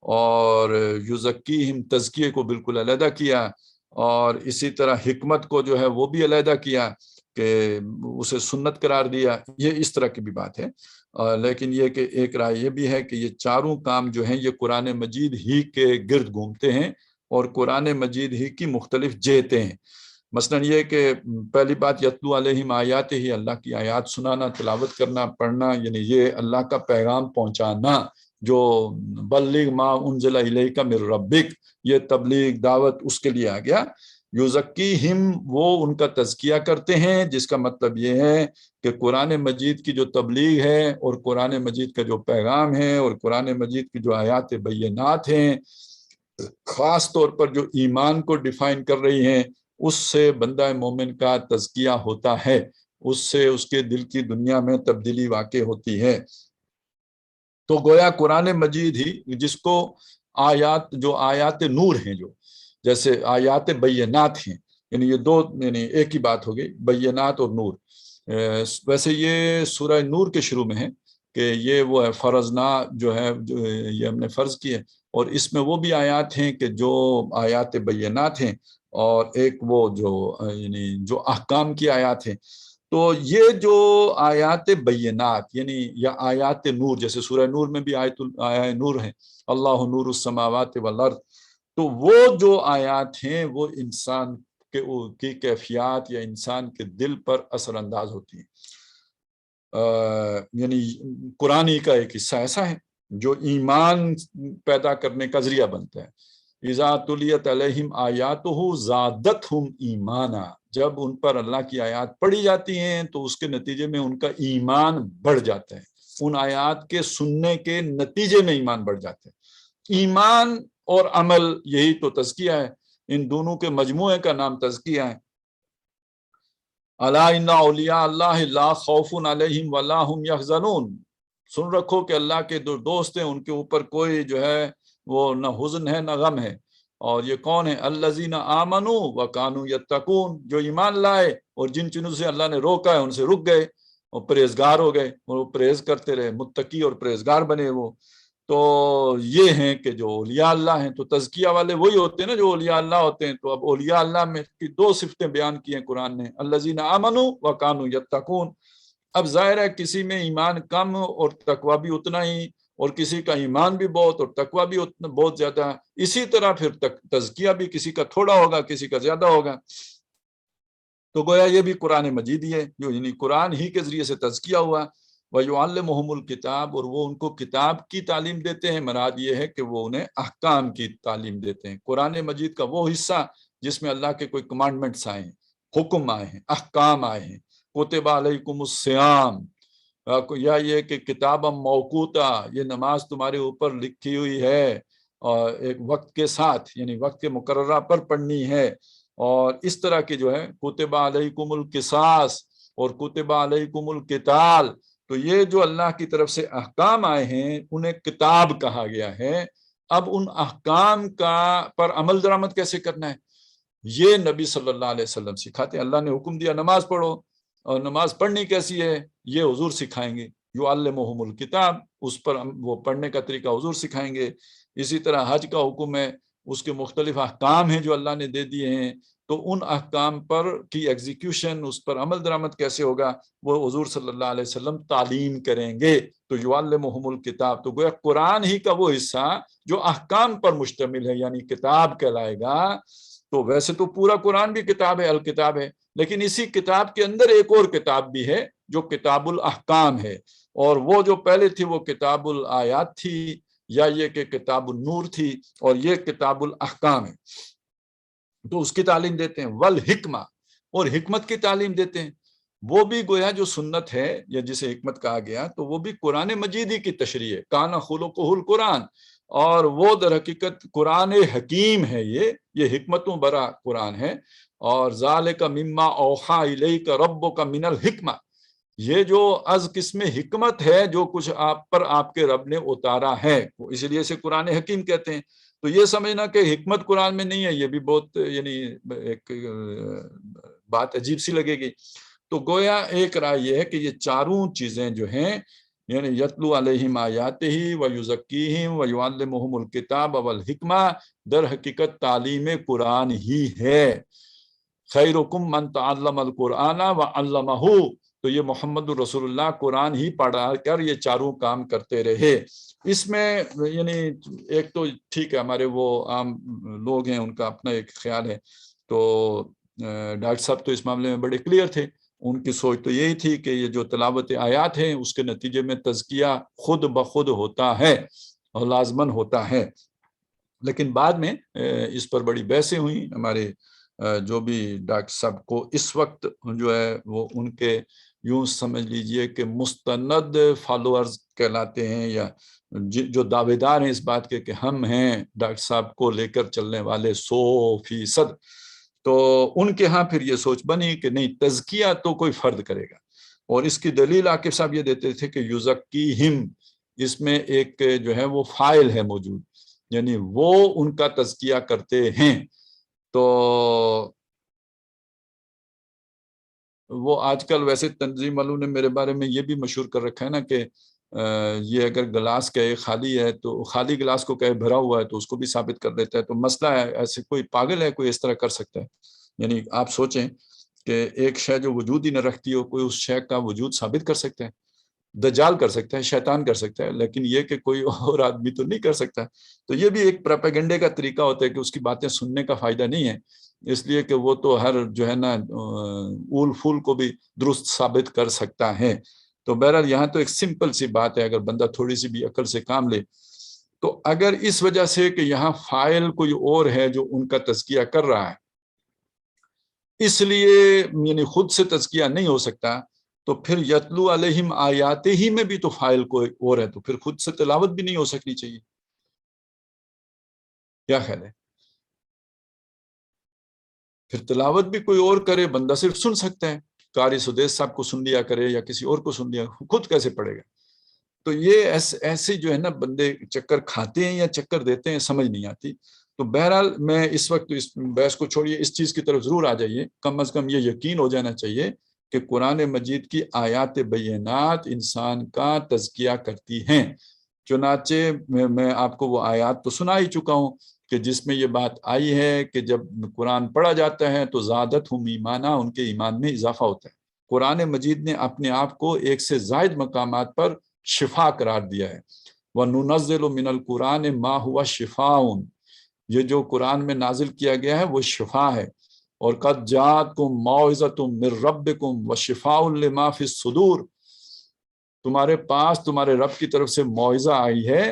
اور یزکیہم تزکیے کو بالکل علیحدہ کیا، اور اسی طرح حکمت کو جو ہے وہ بھی علیحدہ کیا کہ اسے سنت قرار دیا. یہ اس طرح کی بھی بات ہے. لیکن یہ کہ ایک رائے یہ بھی ہے کہ یہ 4 کام جو ہیں یہ قرآن مجید ہی کے گرد گھومتے ہیں، اور قرآن مجید ہی کی مختلف جہتیں ہیں. مثلا یہ کہ پہلی بات یتلو علیہم آیات ہی، اللہ کی آیات سنانا، تلاوت کرنا، پڑھنا، یعنی یہ اللہ کا پیغام پہنچانا، جو بلغ ما انزل الیک من ربک، یہ تبلیغ دعوت اس کے لیے آ گیا. یزکیہم، وہ ان کا تزکیہ کرتے ہیں، جس کا مطلب یہ ہے کہ قرآن مجید کی جو تبلیغ ہے اور قرآن مجید کا جو پیغام ہے اور قرآن مجید کی جو آیات بینات ہیں، خاص طور پر جو ایمان کو ڈیفائن کر رہی ہیں، اس سے بندہ مومن کا تزکیہ ہوتا ہے، اس سے اس کے دل کی دنیا میں تبدیلی واقع ہوتی ہے. تو گویا قرآن مجید ہی جس کو آیات، جو آیات نور ہیں، جو جیسے آیات بینات ہیں، یعنی یہ دو یعنی ایک ہی بات ہو گئی، بینات اور نور۔ ویسے یہ سورہ نور کے شروع میں ہے کہ یہ وہ ہے فرضنا جو ہے یہ ہم نے فرض کی ہے، اور اس میں وہ بھی آیات ہیں کہ جو آیات بینات ہیں، اور ایک وہ جو یعنی جو احکام کی آیات ہیں۔ تو یہ جو آیات بینات یعنی یا آیات نور، جیسے سورہ نور میں بھی آیت نور ہے، اللہ نور السماوات والارض، تو وہ جو آیات ہیں وہ انسان کی کیفیات یا انسان کے دل پر اثر انداز ہوتی ہیں۔ یعنی قرآن کا ایک حصہ ایسا ہے جو ایمان پیدا کرنے کا ذریعہ بنتا ہے۔ اذا تلیت علیہم آیاتہ زادتہم ایمانا، جب ان پر اللہ کی آیات پڑھی جاتی ہیں تو اس کے نتیجے میں ان کا ایمان بڑھ جاتا ہے، ان آیات کے سننے کے نتیجے میں ایمان بڑھ جاتا ہے۔ ایمان اور عمل یہی تو تزکیہ ہے، ان دونوں کے مجموعے کا نام تزکیہ ہے۔ الا ان اولیاء اللہ لا خوف علیہم ولا هم یحزنون، سن رکھو کہ اللہ کے جو دوست ہیں ان کے اوپر کوئی جو ہے وہ نہ حزن ہے نہ غم ہے۔ اور یہ کون ہے؟ الذین آمنوا وکانوا یتقون، جو ایمان لائے اور جن چیزوں سے اللہ نے روکا ہے ان سے رک گئے اور پرہیزگار ہو گئے، اور وہ پرہیز کرتے رہے، متقی اور پرہیزگار بنے وہ۔ تو یہ ہیں کہ جو اولیاء اللہ ہیں، تو تزکیہ والے وہی ہوتے ہیں نا جو اولیاء اللہ ہوتے ہیں۔ تو اب اولیاء اللہ میں کی دو صفتیں بیان کی ہیں قرآن نے، الذین آمنوا وکانوا یتقون۔ اب ظاہر ہے کسی میں ایمان کم اور تقوی بھی اتنا ہی، اور کسی کا ایمان بھی بہت اور تقوی بھی اتنا بہت زیادہ، اسی طرح پھر تزکیہ بھی کسی کا تھوڑا ہوگا کسی کا زیادہ ہوگا۔ تو گویا یہ بھی قرآن مجید ہی ہے جو یعنی قرآن ہی کے ذریعے سے تزکیہ ہوا۔ وَيُعَلِّمُهُمُ الْكِتَابَ، اور وہ ان کو کتاب کی تعلیم دیتے ہیں، مراد یہ ہے کہ وہ انہیں احکام کی تعلیم دیتے ہیں۔ قرآن مجید کا وہ حصہ جس میں اللہ کے کوئی کمانڈمنٹس آئے ہیں، حکم آئے ہیں، احکام آئے ہیں، کتب علیکم الصیام، یا یہ کہ کتاب موقوتا، یہ نماز تمہارے اوپر لکھی ہوئی ہے اور ایک وقت کے ساتھ، یعنی وقت کے مقررہ پر پڑھنی ہے، اور اس طرح کی جو ہے کتب علیکم القصاص اور کتب علیکم القتال۔ تو یہ جو اللہ کی طرف سے احکام آئے ہیں انہیں کتاب کہا گیا ہے۔ اب ان احکام کا پر عمل درآمد کیسے کرنا ہے یہ نبی صلی اللہ علیہ وسلم سکھاتے ہیں۔ اللہ نے حکم دیا نماز پڑھو، اور نماز پڑھنی کیسی ہے یہ حضور سکھائیں گے، یعلمہم الکتاب، اس پر وہ پڑھنے کا طریقہ حضور سکھائیں گے۔ اسی طرح حج کا حکم ہے، اس کے مختلف احکام ہیں جو اللہ نے دے دیے ہیں، تو ان احکام پر کی ایگزیکیوشن، اس پر عمل درآمد کیسے ہوگا وہ حضور صلی اللہ علیہ وسلم تعلیم کریں گے۔ تو یعلمہم الکتاب، تو گویا قرآن ہی کا وہ حصہ جو احکام پر مشتمل ہے یعنی کتاب کہلائے گا۔ تو ویسے تو پورا قرآن بھی کتاب ہے، الکتاب ہے، لیکن اسی کتاب کے اندر ایک اور کتاب بھی ہے جو کتاب الاحکام ہے، اور وہ جو پہلے تھی وہ کتاب الآیات تھی، یا یہ کہ کتاب النور تھی، اور یہ کتاب الاحکام ہے۔ تو اس کی تعلیم دیتے ہیں، والحکمہ، اور حکمت کی تعلیم دیتے ہیں۔ وہ بھی گویا جو سنت ہے یا جسے حکمت کہا گیا تو وہ بھی قرآن مجید ہی کی تشریح ہے، کان خلقہ القرآن، اور وہ در حقیقت قرآن حکیم ہے، یہ حکمتوں برا قرآن ہے۔ اور ذالک مما اوحی الیک ربک من الحکمہ، یہ جو از قسم حکمت ہے جو کچھ آپ پر آپ کے رب نے اتارا ہے، اس لیے اسے قرآن حکیم کہتے ہیں۔ تو یہ سمجھنا کہ حکمت قرآن میں نہیں ہے یہ بھی بہت یعنی ایک بات عجیب سی لگے گی۔ تو گویا ایک رائے یہ ہے کہ یہ چاروں چیزیں جو ہیں یعنی یتلو علیہم آیاتہ ویزکیہم ویعلمہم الکتاب والحکمہ، در حقیقت تعلیم قرآن ہی ہے۔ خیرکم من تعلم القرآن وعلمہ، تو یہ محمد الرسول اللہ قرآن ہی پڑھا کر یہ چاروں کام کرتے رہے۔ اس میں یعنی ایک تو ٹھیک ہے ہمارے وہ عام لوگ ہیں ان کا اپنا ایک خیال ہے، تو ڈاکٹر صاحب تو اس معاملے میں بڑے کلیئر تھے، ان کی سوچ تو یہی تھی کہ یہ جو تلاوت آیات ہیں اس کے نتیجے میں تزکیہ خود بخود ہوتا ہے اور لازمن ہوتا ہے۔ لیکن بعد میں اس پر بڑی بحثیں ہوئیں، ہمارے جو بھی ڈاکٹر صاحب کو اس وقت جو ہے وہ ان کے یوں سمجھ لیجئے کہ مستند فالوورز کہلاتے ہیں، یا جو دعوے دار ہیں اس بات کے کہ ہم ہیں ڈاکٹر صاحب کو لے کر چلنے والے 100%، تو ان کے ہاں پھر یہ سوچ بنی کہ نہیں، تزکیہ تو کوئی فرد کرے گا، اور اس کی دلیل عاقب صاحب یہ دیتے تھے کہ یزکیہم، اس میں ایک جو ہے وہ فاعل ہے موجود، یعنی وہ ان کا تزکیہ کرتے ہیں۔ تو وہ آج کل ویسے تنظیم والوں نے میرے بارے میں یہ بھی مشہور کر رکھا ہے نا کہ یہ اگر گلاس کہے خالی ہے تو خالی گلاس کو کہے بھرا ہوا ہے تو اس کو بھی ثابت کر دیتا ہے. تو مسئلہ ہے ایسے کوئی پاگل ہے کوئی اس طرح کر سکتا ہے؟ یعنی آپ سوچیں کہ ایک شے جو وجود ہی نہ رکھتی ہو کوئی اس شے کا وجود ثابت کر سکتا ہے؟ دجال کر سکتا ہے، شیطان کر سکتا ہے، لیکن یہ کہ کوئی اور آدمی تو نہیں کر سکتا. تو یہ بھی ایک پروپیگنڈے کا طریقہ ہوتا ہے کہ اس کی باتیں سننے کا فائدہ نہیں ہے، اس لیے کہ وہ تو ہر جو ہے نا اول فول کو بھی درست ثابت کر سکتا ہے. تو بہرحال یہاں تو ایک سمپل سی بات ہے، اگر بندہ تھوڑی سی بھی عقل سے کام لے تو اگر اس وجہ سے کہ یہاں فاعل کوئی اور ہے جو ان کا تزکیہ کر رہا ہے اس لیے یعنی خود سے تزکیہ نہیں ہو سکتا، تو پھر یتلو علیہم آیات ہی میں بھی تو فاعل کوئی اور ہے، تو پھر خود سے تلاوت بھی نہیں ہو سکنی چاہیے. کیا خیال ہے؟ پھر تلاوت بھی کوئی اور کرے، بندہ صرف سن سکتا ہے، قاری سدیس صاحب کو سن لیا کرے یا کسی اور کو سن لیا، خود کیسے پڑھے گا؟ تو یہ ایسے جو ہے نا بندے چکر کھاتے ہیں یا چکر دیتے ہیں سمجھ نہیں آتی. تو بہرحال میں اس وقت اس بحث کو چھوڑیے، اس چیز کی طرف ضرور آ جائیے، کم از کم یہ یقین ہو جانا چاہیے کہ قرآن مجید کی آیات بینات انسان کا تزکیہ کرتی ہیں. چنانچہ میں آپ کو وہ آیات تو سنا ہی چکا ہوں کہ جس میں یہ بات آئی ہے کہ جب قرآن پڑھا جاتا ہے تو زادتہم ایمانا، ان کے ایمان میں اضافہ ہوتا ہے. قرآن مجید نے اپنے آپ کو ایک سے زائد مقامات پر شفا قرار دیا ہے. وَنُنَزِّلُ مِنَ الْقُرْآنِ مَا هُوَ شِفَاءٌ، یہ جو قرآن میں نازل کیا گیا ہے وہ شفا ہے. اور قَدْ جَاءَتْكُم مَوْعِظَةٌ مِّن رَّبِّكُمْ وَشِفَاءٌ لِّمَا فِي الصُّدُورِ، تمہارے پاس تمہارے رب کی طرف سے موعظہ آئی ہے،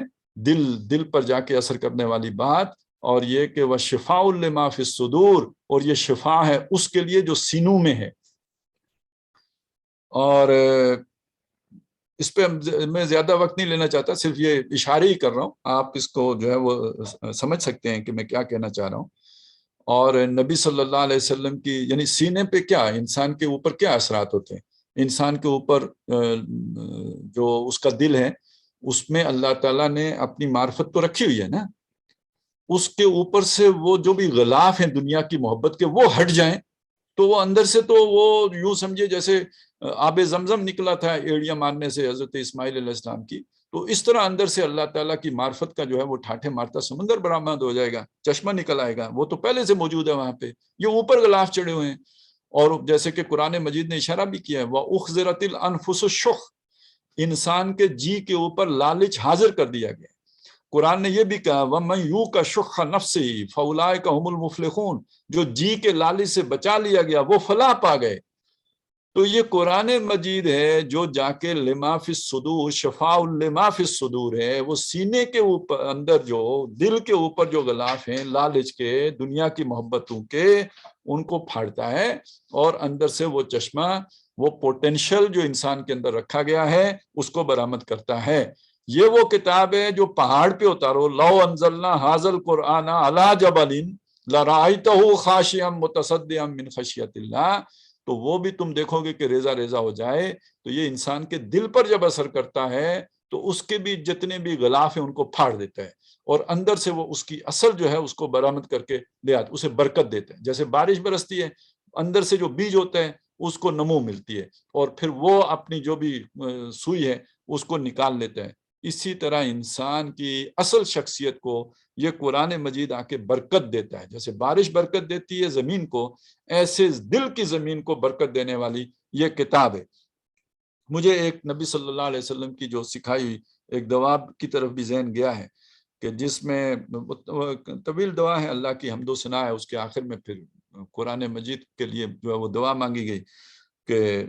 دل پر جا کے اثر کرنے والی بات، اور یہ کہ وَشِفَاءٌ لِّمَا فِي الصُّدُورِ، اور یہ شفا ہے اس کے لیے جو سینوں میں ہے. اور اس پہ میں زیادہ وقت نہیں لینا چاہتا، صرف یہ اشارے ہی کر رہا ہوں، آپ اس کو جو ہے وہ سمجھ سکتے ہیں کہ میں کیا کہنا چاہ رہا ہوں. اور نبی صلی اللہ علیہ وسلم کی یعنی سینے پہ کیا انسان کے اوپر کیا اثرات ہوتے ہیں؟ انسان کے اوپر جو اس کا دل ہے اس میں اللہ تعالیٰ نے اپنی معرفت تو رکھی ہوئی ہے نا، اس کے اوپر سے وہ جو بھی غلاف ہیں دنیا کی محبت کے وہ ہٹ جائیں تو وہ اندر سے تو وہ یوں سمجھے جیسے آب زمزم نکلا تھا ایڑیاں مارنے سے حضرت اسماعیل علیہ السلام کی، تو اس طرح اندر سے اللہ تعالیٰ کی معرفت کا جو ہے وہ ٹھاٹھے مارتا سمندر برآمد ہو جائے گا، چشمہ نکل آئے گا. وہ تو پہلے سے موجود ہے وہاں پہ، یہ اوپر غلاف چڑھے ہوئے ہیں. اور جیسے کہ قرآن مجید نے اشارہ بھی کیا ہے وَأُخْذِرَتِ الْأَنفُسُ الشُّحَّ، انسان کے جی کے اوپر لالچ حاضر کر دیا گیا. قرآن نے یہ بھی کہا وَمَنْ يُوقَ شُحَّ نَفْسِهِ فَأُولَٰئِكَ هُمُ الْمُفْلِحُونَ، جو جی کے لالچ سے بچا لیا گیا وہ فلاح پا گئے. تو یہ قرآن مجید ہے جو جا کے لما فی الصدور، شفاء لما فی الصدور ہے، وہ سینے کے اوپر اندر جو دل کے اوپر جو غلاف ہیں لالچ کے دنیا کی محبتوں کے ان کو پھاڑتا ہے، اور اندر سے وہ چشمہ وہ پوٹینشل جو انسان کے اندر رکھا گیا ہے اس کو برآمد کرتا ہے. یہ وہ کتاب ہے جو پہاڑ پہ اتارو، لو انزلنا ھذا القرآن علی جبل لرأیتہ خاشعا متصدعا من خشیۃ اللہ، تو وہ بھی تم دیکھو گے کہ ریزہ ریزہ ہو جائے. تو یہ انسان کے دل پر جب اثر کرتا ہے تو اس کے بھی جتنے بھی غلاف ہیں ان کو پھاڑ دیتا ہے، اور اندر سے وہ اس کی اصل جو ہے اس کو برآمد کر کے لے آتا، اسے برکت دیتا ہے. جیسے بارش برستی ہے، اندر سے جو بیج ہوتا ہے اس کو نمو ملتی ہے، اور پھر وہ اپنی جو بھی سوئی ہے اس کو نکال لیتا ہے. اسی طرح انسان کی اصل شخصیت کو یہ قرآن مجید آ کے برکت دیتا ہے. جیسے بارش برکت دیتی ہے زمین کو، ایسے دل کی زمین کو برکت دینے والی یہ کتاب ہے. مجھے ایک نبی صلی اللہ علیہ وسلم کی جو سکھائی ہوئی ایک دعا کی طرف بھی ذہن گیا ہے کہ جس میں طویل دعا ہے، اللہ کی حمد و ثنا ہے، اس کے آخر میں پھر قرآن مجید کے لیے جو ہے وہ دعا مانگی گئی کہ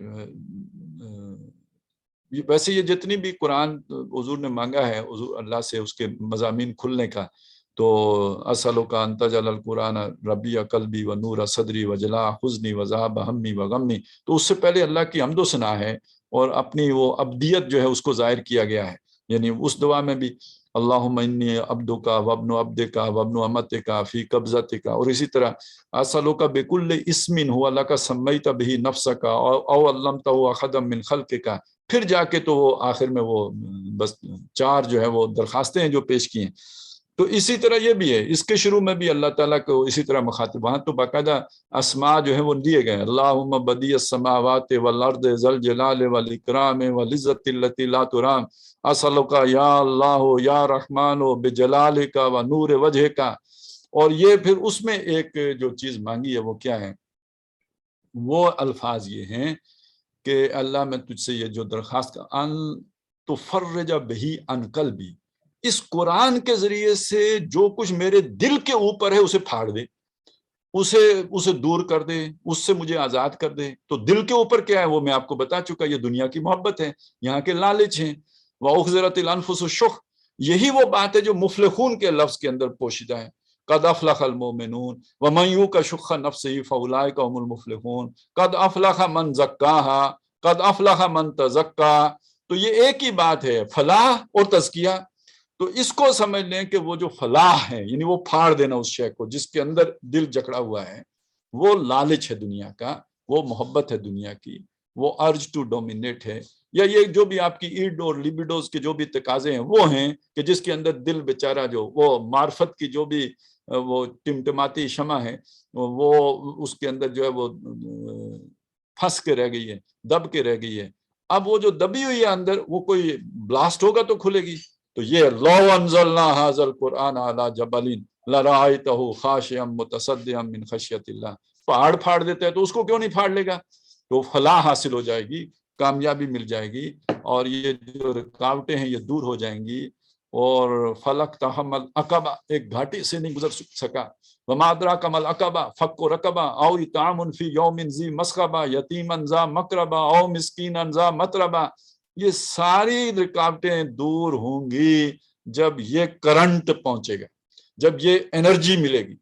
ویسے یہ جتنی بھی قرآن حضور نے مانگا ہے حضور اللہ سے اس کے مضامین کھلنے کا، تو اسألک ان تجعل القرآن ربیع قلبی و نور صدری و جلاء حزنی و ذہاب ہمی و غمی، تو اس سے پہلے اللہ کی حمد و ثنا ہے اور اپنی وہ ابدیت جو ہے اس کو ظاہر کیا گیا ہے. یعنی اس دعا میں بھی اللہم انی عبدک وابن عبدک وابن امتک فی قبضتک، اور اسی طرح اسألک بکل اسم هو لک سمیت بہ نفسک او علمتہ احدا من خلقک. پھر جا کے تو وہ آخر میں وہ بس 4 جو ہے وہ درخواستیں ہیں جو پیش کی ہیں. تو اسی طرح یہ بھی ہے، اس کے شروع میں بھی اللہ تعالیٰ کو اسی طرح مخاطب، وہاں تو باقاعدہ اسماء جو ہے وہ دیے گئے، اللہم بدیع السماوات والارض ذا الجلال والاکرام والعزت التی لا ترام اسألک یا اللہ یا رحمان بجلالک و نور وجہک. اور یہ پھر اس میں ایک جو چیز مانگی ہے وہ کیا ہے، وہ الفاظ یہ ہیں کہ اللہ میں تجھ سے یہ جو درخواست کا ان تفرج بہی عن قلبی، اس قرآن کے ذریعے سے جو کچھ میرے دل کے اوپر ہے اسے پھاڑ دے، اسے دور کر دے، اس سے مجھے آزاد کر دے. تو دل کے اوپر کیا ہے وہ میں آپ کو بتا چکا، یہ دنیا کی محبت ہے، یہاں کے لالچ ہیں. وَأُحْضِرَتِ الْأَنفُسُ الشُّحَّ، یہی وہ بات ہے جو مفلحون کے لفظ کے اندر پوشیدہ ہے. قد افلح المؤمنون ومن یوق شح نفسه فاولئک هم المفلحون قد افلح من زکاها قد افلح من تزکا. تو یہ ایک ہی بات ہے، فلاح اور تزکیہ. تو اس کو سمجھ لیں کہ وہ جو فلاح ہے یعنی وہ پھاڑ دینا اس شے کو جس کے اندر دل جکڑا ہوا ہے، وہ لالچ ہے دنیا کا، وہ محبت ہے دنیا کی، وہ ارج ٹو ڈومینیٹ ہے، یا یہ جو بھی آپ کی ایڈ اور لیبیڈوز کے جو بھی تقاضے ہیں وہ ہیں کہ جس کے اندر دل بیچارہ جو وہ معرفت کی جو بھی وہ ٹمٹماتی شمع ہے وہ اس کے اندر جو ہے وہ پھنس کے رہ گئی ہے، دب کے رہ گئی ہے. اب وہ جو دبی ہوئی ہے اندر وہ کوئی بلاسٹ ہوگا تو کھلے گی. تو یہ لو انزلنا ھذا القرآن علی جبل لرأیتہ خاشعا متصدعا من خشیۃ اللہ. پہاڑ پھاڑ دیتا ہے تو اس کو کیوں نہیں پھاڑ لے گا؟ تو فلاح حاصل ہو جائے گی، کامیابی مل جائے گی، اور یہ جو رکاوٹیں ہیں یہ دور ہو جائیں گی. اور فلک تحمل عقبہ، ایک گھاٹی سے نہیں گزر سکا. وما ادراک ما العقبہ فک رقبہ او اطعام فی یوم ذی مسغبہ یتیما ذا مقربہ او مسکینا ذا متربہ. یہ ساری رکاوٹیں دور ہوں گی جب یہ کرنٹ پہنچے گا، جب یہ انرجی ملے گی،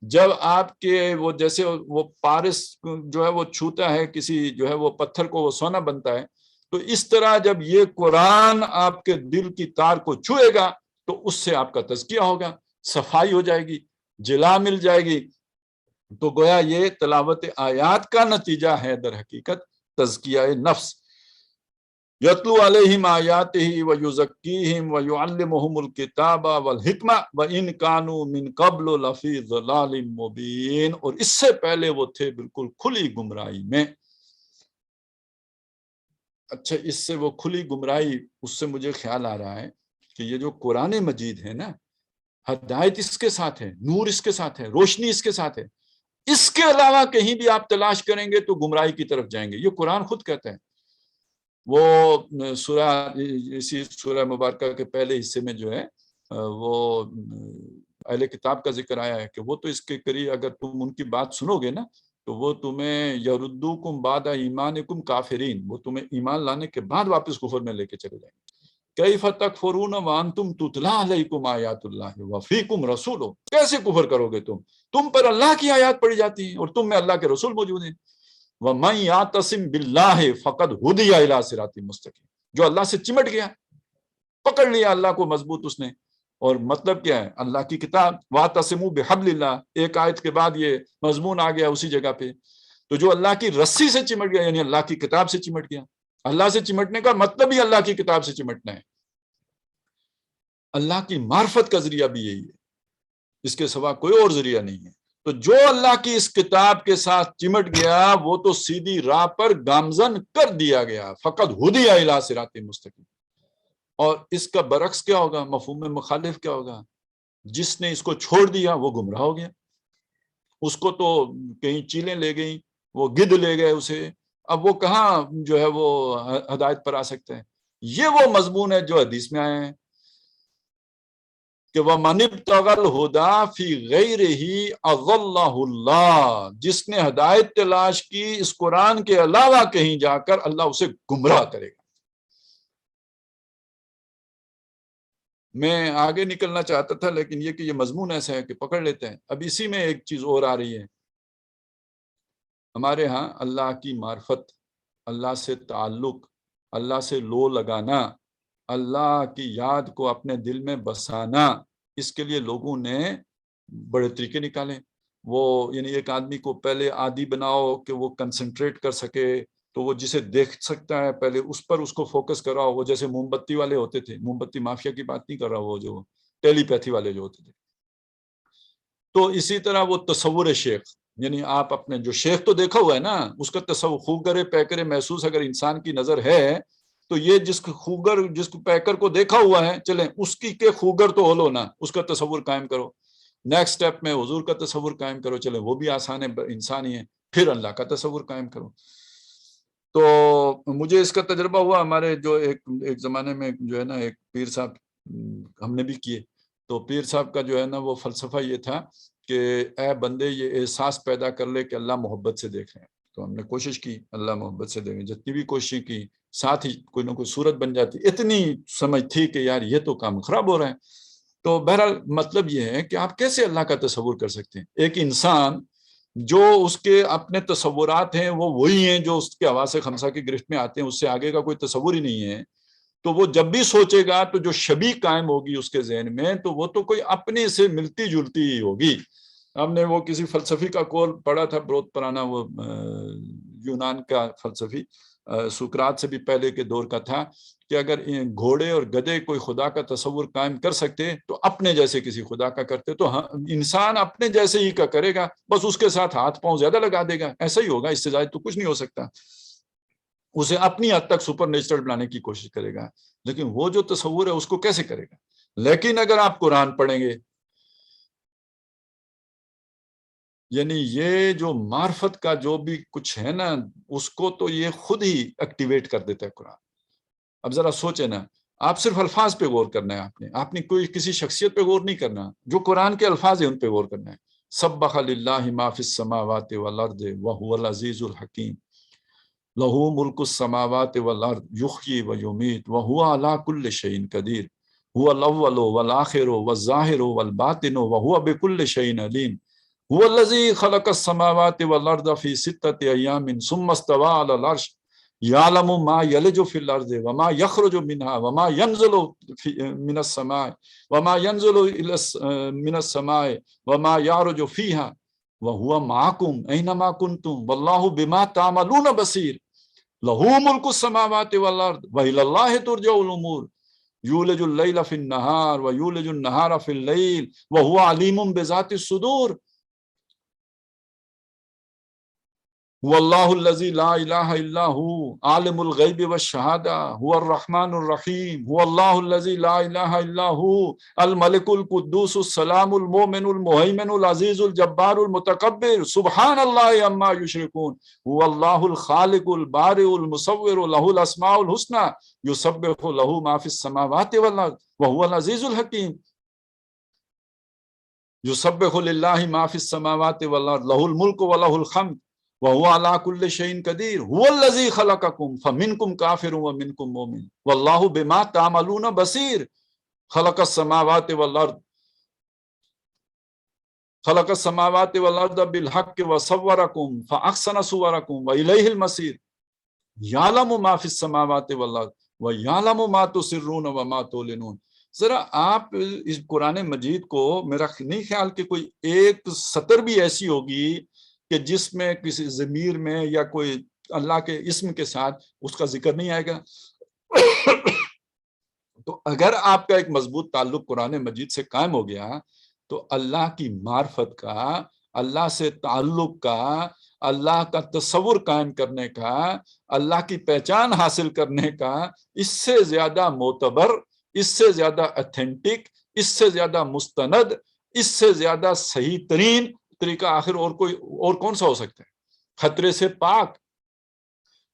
جب آپ کے وہ جیسے وہ پارس جو ہے وہ چھوتا ہے کسی جو ہے وہ پتھر کو وہ سونا بنتا ہے، تو اس طرح جب یہ قرآن آپ کے دل کی تار کو چھوئے گا تو اس سے آپ کا تزکیہ ہوگا، صفائی ہو جائے گی، جلا مل جائے گی. تو گویا یہ تلاوت آیات کا نتیجہ ہے در حقیقت تزکیہ نفس. یتلو علیہم آیاتہ ویزکیہم ویعلمہم الکتاب والحکمہ وان کانوا من قبل لفی ضلال مبین. اور اس سے پہلے وہ تھے بالکل کھلی گمراہی میں. اچھا، اس سے وہ کھلی گمراہی، اس سے مجھے خیال آ رہا ہے کہ یہ جو قرآن مجید ہے نا، ہدایت اس کے ساتھ ہے، نور اس کے ساتھ ہے، روشنی اس کے ساتھ ہے. اس کے علاوہ کہیں بھی آپ تلاش کریں گے تو گمراہی کی طرف جائیں گے. یہ قرآن خود کہتا ہے. وہ سورہ، اسی سورہ مبارکہ کے پہلے حصے میں جو ہے وہ اہل کتاب کا ذکر آیا ہے کہ وہ تو اس کے قریب اگر تم ان کی بات سنو گے نا تو وہ تمہیں یردوکم بعد ایمانکم کافرین، وہ تمہیں ایمان لانے کے بعد واپس کفر میں لے کے چلے جائیں گے. کیف تکفرون وانتم تتلی علیکم آیات اللہ وفیکم رسول. کیسے کفر کرو گے تم پر اللہ کی آیات پڑھی جاتی ہیں اور تم میں اللہ کے رسول موجود ہیں. وَمَن يَعْتَصِمْ بِاللَّهِ فَقَدْ هُدِيَ إِلَىٰ صِرَاطٍ مُسْتَقِيمٍ. جو اللہ سے چمٹ گیا، پکڑ لیا اللہ کو مضبوط اس نے. اور مطلب کیا ہے؟ اللہ کی کتاب وَاعْتَصِمُوا بِحَبْلِ اللَّهِ، ایک آیت کے بعد یہ مضمون آ گیا اسی جگہ پہ. تو جو اللہ کی رسی سے چمٹ گیا یعنی اللہ کی کتاب سے چمٹ گیا. اللہ سے چمٹنے کا مطلب ہی اللہ کی کتاب سے چمٹنا ہے. اللہ کی معرفت کا ذریعہ بھی یہی ہے، اس کے سوا کوئی اور ذریعہ نہیں ہے. تو جو اللہ کی اس کتاب کے ساتھ چمٹ گیا وہ تو سیدھی راہ پر گامزن کر دیا گیا. فقط ہدی الی صراط مستقیم. اور اس کا برعکس کیا ہوگا؟ مفہوم مخالف کیا ہوگا؟ جس نے اس کو چھوڑ دیا وہ گمراہ ہو گیا. اس کو تو کہیں چیلیں لے گئیں، وہ گدھ لے گئے اسے، اب وہ کہاں جو ہے وہ ہدایت پر آ سکتا ہے؟ یہ وہ مضمون ہے جو حدیث میں آئے ہیں کہ وَمَنِ ابْتَغَى الْهُدَىٰ فِي غَيْرِهِ أَضَلَّهُ اللَّهُ. جس نے ہدایت تلاش کی اس قرآن کے علاوہ کہیں جا کر اللہ اسے گمراہ کرے گا. میں آگے نکلنا چاہتا تھا لیکن یہ کہ یہ مضمون ایسا ہے کہ پکڑ لیتے ہیں. اب اسی میں ایک چیز اور آ رہی ہے. ہمارے ہاں اللہ کی معرفت، اللہ سے تعلق، اللہ سے لو لگانا، اللہ کی یاد کو اپنے دل میں بسانا، اس کے لیے لوگوں نے بڑے طریقے نکالے. وہ یعنی ایک آدمی کو پہلے عادی بناؤ کہ وہ کنسنٹریٹ کر سکے، تو وہ جسے دیکھ سکتا ہے پہلے اس پر اس کو فوکس کراؤ. وہ جیسے موم بتی والے ہوتے تھے، موم بتی مافیا کی بات نہیں کر رہا، وہ جو ٹیلی پیتھی والے جو ہوتے تھے. تو اسی طرح وہ تصور شیخ، یعنی آپ اپنے جو شیخ تو دیکھا ہوا ہے نا، اس کا تصور خوگر پیکر محسوس اگر انسان کی نظر ہے تو یہ جس خوگر جس پیکر کو دیکھا ہوا ہے، چلیں اس کی کہ خوگر تو ہو لو نا، اس کا تصور قائم کرو. نیکسٹ سٹیپ میں حضور کا تصور قائم کرو، چلیں وہ بھی آسان ہے، انسان ہی ہے. پھر اللہ کا تصور قائم کرو. تو مجھے اس کا تجربہ ہوا، ہمارے جو ایک زمانے میں جو ہے نا ایک پیر صاحب ہم نے بھی کیے. تو پیر صاحب کا جو ہے نا وہ فلسفہ یہ تھا کہ اے بندے یہ احساس پیدا کر لے کہ اللہ محبت سے دیکھ رہے ہیں. تو ہم نے کوشش کی اللہ محبت سے دیکھیں، جتنی بھی کوششیں کی ساتھ ہی کوئی نہ کوئی صورت بن جاتی. اتنی سمجھ تھی کہ یار یہ تو کام خراب ہو رہا ہے. تو بہرحال مطلب یہ ہے کہ آپ کیسے اللہ کا تصور کر سکتے ہیں؟ ایک انسان جو اس کے اپنے تصورات ہیں وہ وہی ہیں جو اس کے حواس خمسہ کی گرفت میں آتے ہیں، اس سے آگے کا کوئی تصور ہی نہیں ہے. تو وہ جب بھی سوچے گا تو جو شبیہ قائم ہوگی اس کے ذہن میں، تو وہ تو کوئی اپنے سے ملتی جلتی ہی ہوگی. ہم نے وہ کسی فلسفی کا قول پڑھا تھا بہت پرانا، وہ یونان کا فلسفی سقراط سے بھی پہلے کے دور کا تھا، کہ اگر گھوڑے اور گدھے کوئی خدا کا تصور قائم کر سکتے تو اپنے جیسے کسی خدا کا کرتے. تو انسان اپنے جیسے ہی کا کرے گا، بس اس کے ساتھ ہاتھ پاؤں زیادہ لگا دے گا، ایسا ہی ہوگا، اس سے زائد تو کچھ نہیں ہو سکتا. اسے اپنی حد تک سپر نیچرل بنانے کی کوشش کرے گا، لیکن وہ جو تصور ہے اس کو کیسے کرے گا؟ لیکن اگر آپ قرآن پڑھیں گے، یعنی یہ جو معرفت کا جو بھی کچھ ہے نا، اس کو تو یہ خود ہی ایکٹیویٹ کر دیتا ہے قرآن. اب ذرا سوچیں نا، آپ صرف الفاظ پہ غور کرنا ہے، آپ نے کوئی کسی شخصیت پہ غور نہیں کرنا، جو قرآن کے الفاظ ہیں ان پہ غور کرنا ہے. سبح للہ ما فی السماوات والارض وہو العزیز الحکیم لہ ملک السماوات والارض یحیی ویمیت وہو علی کل شیء قدیر هو الاول والآخر والظاہر والباطن وہو بکل شیء علیم هو الذی خلق السماوات والارض فی ستۃ ایام ثم استوى علی العرش یعلم ما یلج فی الارض وما یخرج منها وما ینزل من السماء وما ینزل من السماء وما یعرج فیها وهو معکم اینما کنتم واللہ بما تعملون بصیر لہ ملک السماوات والارض وإلی اللہ ترجع الامور یولج اللیل فی النہار ویولج النہار فی اللیل وہو علیم بذات الصدور هو اللہ الذی لا الہ الا هو عالم الغیب والشہادہ هو الرحمن الرحیم هو اللہ الذی لا الہ الا هو الملک القدوس السلام المؤمن المہیمن العزیز الجبار المتکبر سبحان اللہ عما یشرکون هو اللہ الخالق البارئ المصور له الاسماء الحسنى یسبح له ما فی السماوات والارض وهو العزیز الحکیم. یسبح للہ ما فی السماوات والارض له الملک وله الحمد وهو على كل شيء قدير هو الذي خلقكم فمنكم كافر ومنكم مؤمن والله بما تعملون بصير خلق السماوات والارض بالحق وصوركم فاحسن صوركم واليه المصير يعلم ما في السماوات والارض ويعلم ما تسرون وما تعلنون. ذرا آپ اس قرآن مجید کو، میرا نہیں خیال کہ کوئی ایک سطر بھی ایسی ہوگی کہ جس میں کسی ضمیر میں یا کوئی اللہ کے اسم کے ساتھ اس کا ذکر نہیں آئے گا. تو اگر آپ کا ایک مضبوط تعلق قرآن مجید سے قائم ہو گیا تو اللہ کی معرفت کا، اللہ سے تعلق کا، اللہ کا تصور قائم کرنے کا، اللہ کی پہچان حاصل کرنے کا اس سے زیادہ معتبر، اس سے زیادہ اتھینٹک، اس سے زیادہ مستند، اس سے زیادہ صحیح ترین طریقہ آخر اور کون سا ہو سکتا ہے؟ خطرے سے پاک،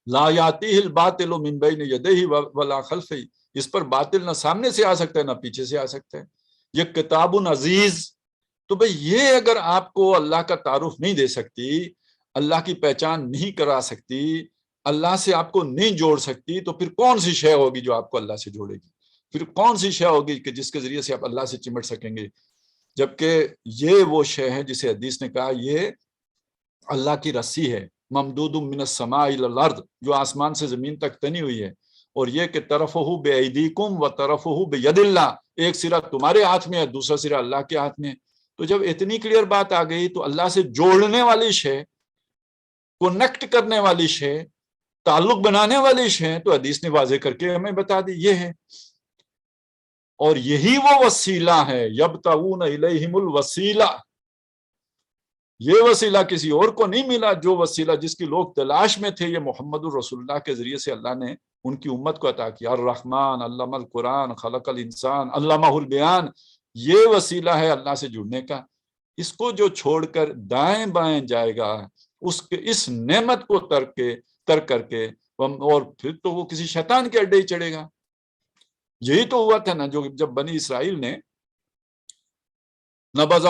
لا یاتیہ الباطل من بین یدیہ ولا خلفہ، اس پر باطل نہ سامنے سے آ سکتا ہے نہ پیچھے سے آ سکتا ہے. یہ کتاب عزیز. تو بھئی یہ اگر آپ کو اللہ کا تعارف نہیں دے سکتی، اللہ کی پہچان نہیں کرا سکتی، اللہ سے آپ کو نہیں جوڑ سکتی، تو پھر کون سی شے ہوگی جو آپ کو اللہ سے جوڑے گی؟ پھر کون سی شے ہوگی کہ جس کے ذریعے سے آپ اللہ سے چمٹ سکیں گے؟ جبکہ یہ وہ شے ہے جسے حدیث نے کہا یہ اللہ کی رسی ہے، ممدود من السماء الی الارض، جو آسمان سے زمین تک تنی ہوئی ہے. اور یہ کہ طرفہ بایدیکم و طرفہ بید اللہ، ایک سرا تمہارے ہاتھ میں ہے، دوسرا سرا اللہ کے ہاتھ میں. تو جب اتنی کلیئر بات آ گئی تو اللہ سے جوڑنے والی شے، کنیکٹ کرنے والی شے، تعلق بنانے والی شے تو حدیث نے واضح کر کے ہمیں بتا دی یہ ہے. اور یہی وہ وسیلہ ہے، یبتغون الیہم الوسیلہ، یہ وسیلہ کسی اور کو نہیں ملا، جو وسیلہ جس کی لوگ تلاش میں تھے، یہ محمد الرسول اللہ کے ذریعے سے اللہ نے ان کی امت کو عطا کیا۔ الرحمن علم القرآن خلق الانسان علمہ البیان، یہ وسیلہ ہے اللہ سے جڑنے کا۔ اس کو جو چھوڑ کر دائیں بائیں جائے گا، اس نعمت کو ترک کر کے، اور پھر تو وہ کسی شیطان کے اڈے ہی چڑھے گا۔ یہی تو ہوا تھا نا، جو جب بنی اسرائیل نے نبذ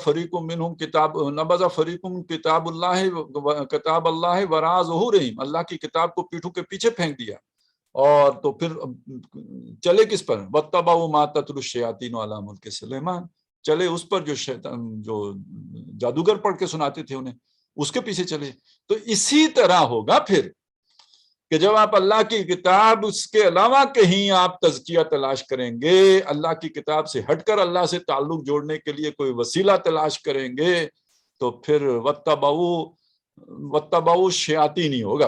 فریق منہم کتاب اللہ وراء ظہورہم، اللہ کی کتاب کو پیٹھوں کے پیچھے پھینک دیا، اور تو پھر چلے کس پر؟ واتبعوا ما تتلو الشیاطین علی ملک سلیمان، چلے اس پر جو جادوگر پڑھ کے سناتے تھے انہیں، اس کے پیچھے چلے۔ تو اسی طرح ہوگا پھر کہ جب آپ اللہ کی کتاب، اس کے علاوہ کہیں آپ تزکیہ تلاش کریں گے، اللہ کی کتاب سے ہٹ کر اللہ سے تعلق جوڑنے کے لیے کوئی وسیلہ تلاش کریں گے، تو پھر واتبعوا الشیاطین ہی ہوگا،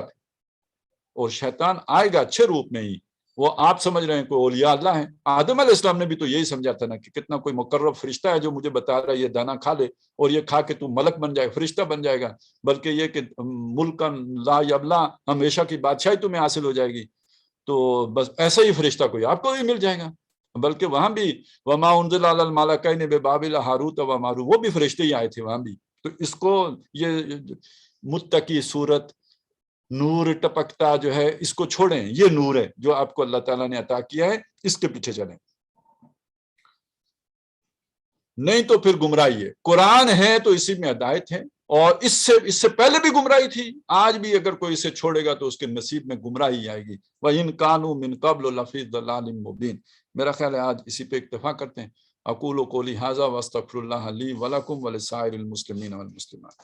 اور شیطان آئے گا اچھے روپ میں ہی۔ وہ آپ سمجھ رہے ہیں کوئی اولیاء اللہ ہیں، آدم علیہ السلام نے بھی تو یہی سمجھا تھا نا کہ کتنا کوئی مقرب فرشتہ ہے جو مجھے بتا رہا ہے یہ دانا کھا لے اور یہ کھا کے تو ملک بن جائے، فرشتہ بن جائے گا، بلکہ یہ کہ ملک لا یبلا، ہمیشہ کی بادشاہی تمہیں حاصل ہو جائے گی۔ تو بس ایسا ہی فرشتہ کوئی آپ کو بھی مل جائے گا، بلکہ وہاں بھی وما انزل علی الملکین ببابل ہاروت و ماروت، وہ بھی فرشتے ہی آئے تھے وہاں بھی۔ تو اس کو یہ متقی صورت، نور ٹپکتا جو ہے، اس کو چھوڑیں، یہ نور ہے جو آپ کو اللہ تعالیٰ نے عطا کیا ہے، اس کے پیچھے چلیں، نہیں تو پھر گمراہی ہے۔ قرآن ہے تو اسی میں ہدایت ہے، اور اس سے پہلے بھی گمراہی تھی، آج بھی اگر کوئی اسے چھوڑے گا تو اس کے نصیب میں گمراہی آئے گی۔ وَإِن كَانُوا مِن قَبْلُ لَفِي ضَلَالٍ مُبِينٍ۔ میرا خیال ہے آج اسی پہ اکتفا کرتے ہیں۔ اقول قولی ھذا واستغفر اللہ لی ولکم ولسائر المسلمین والمسلمات۔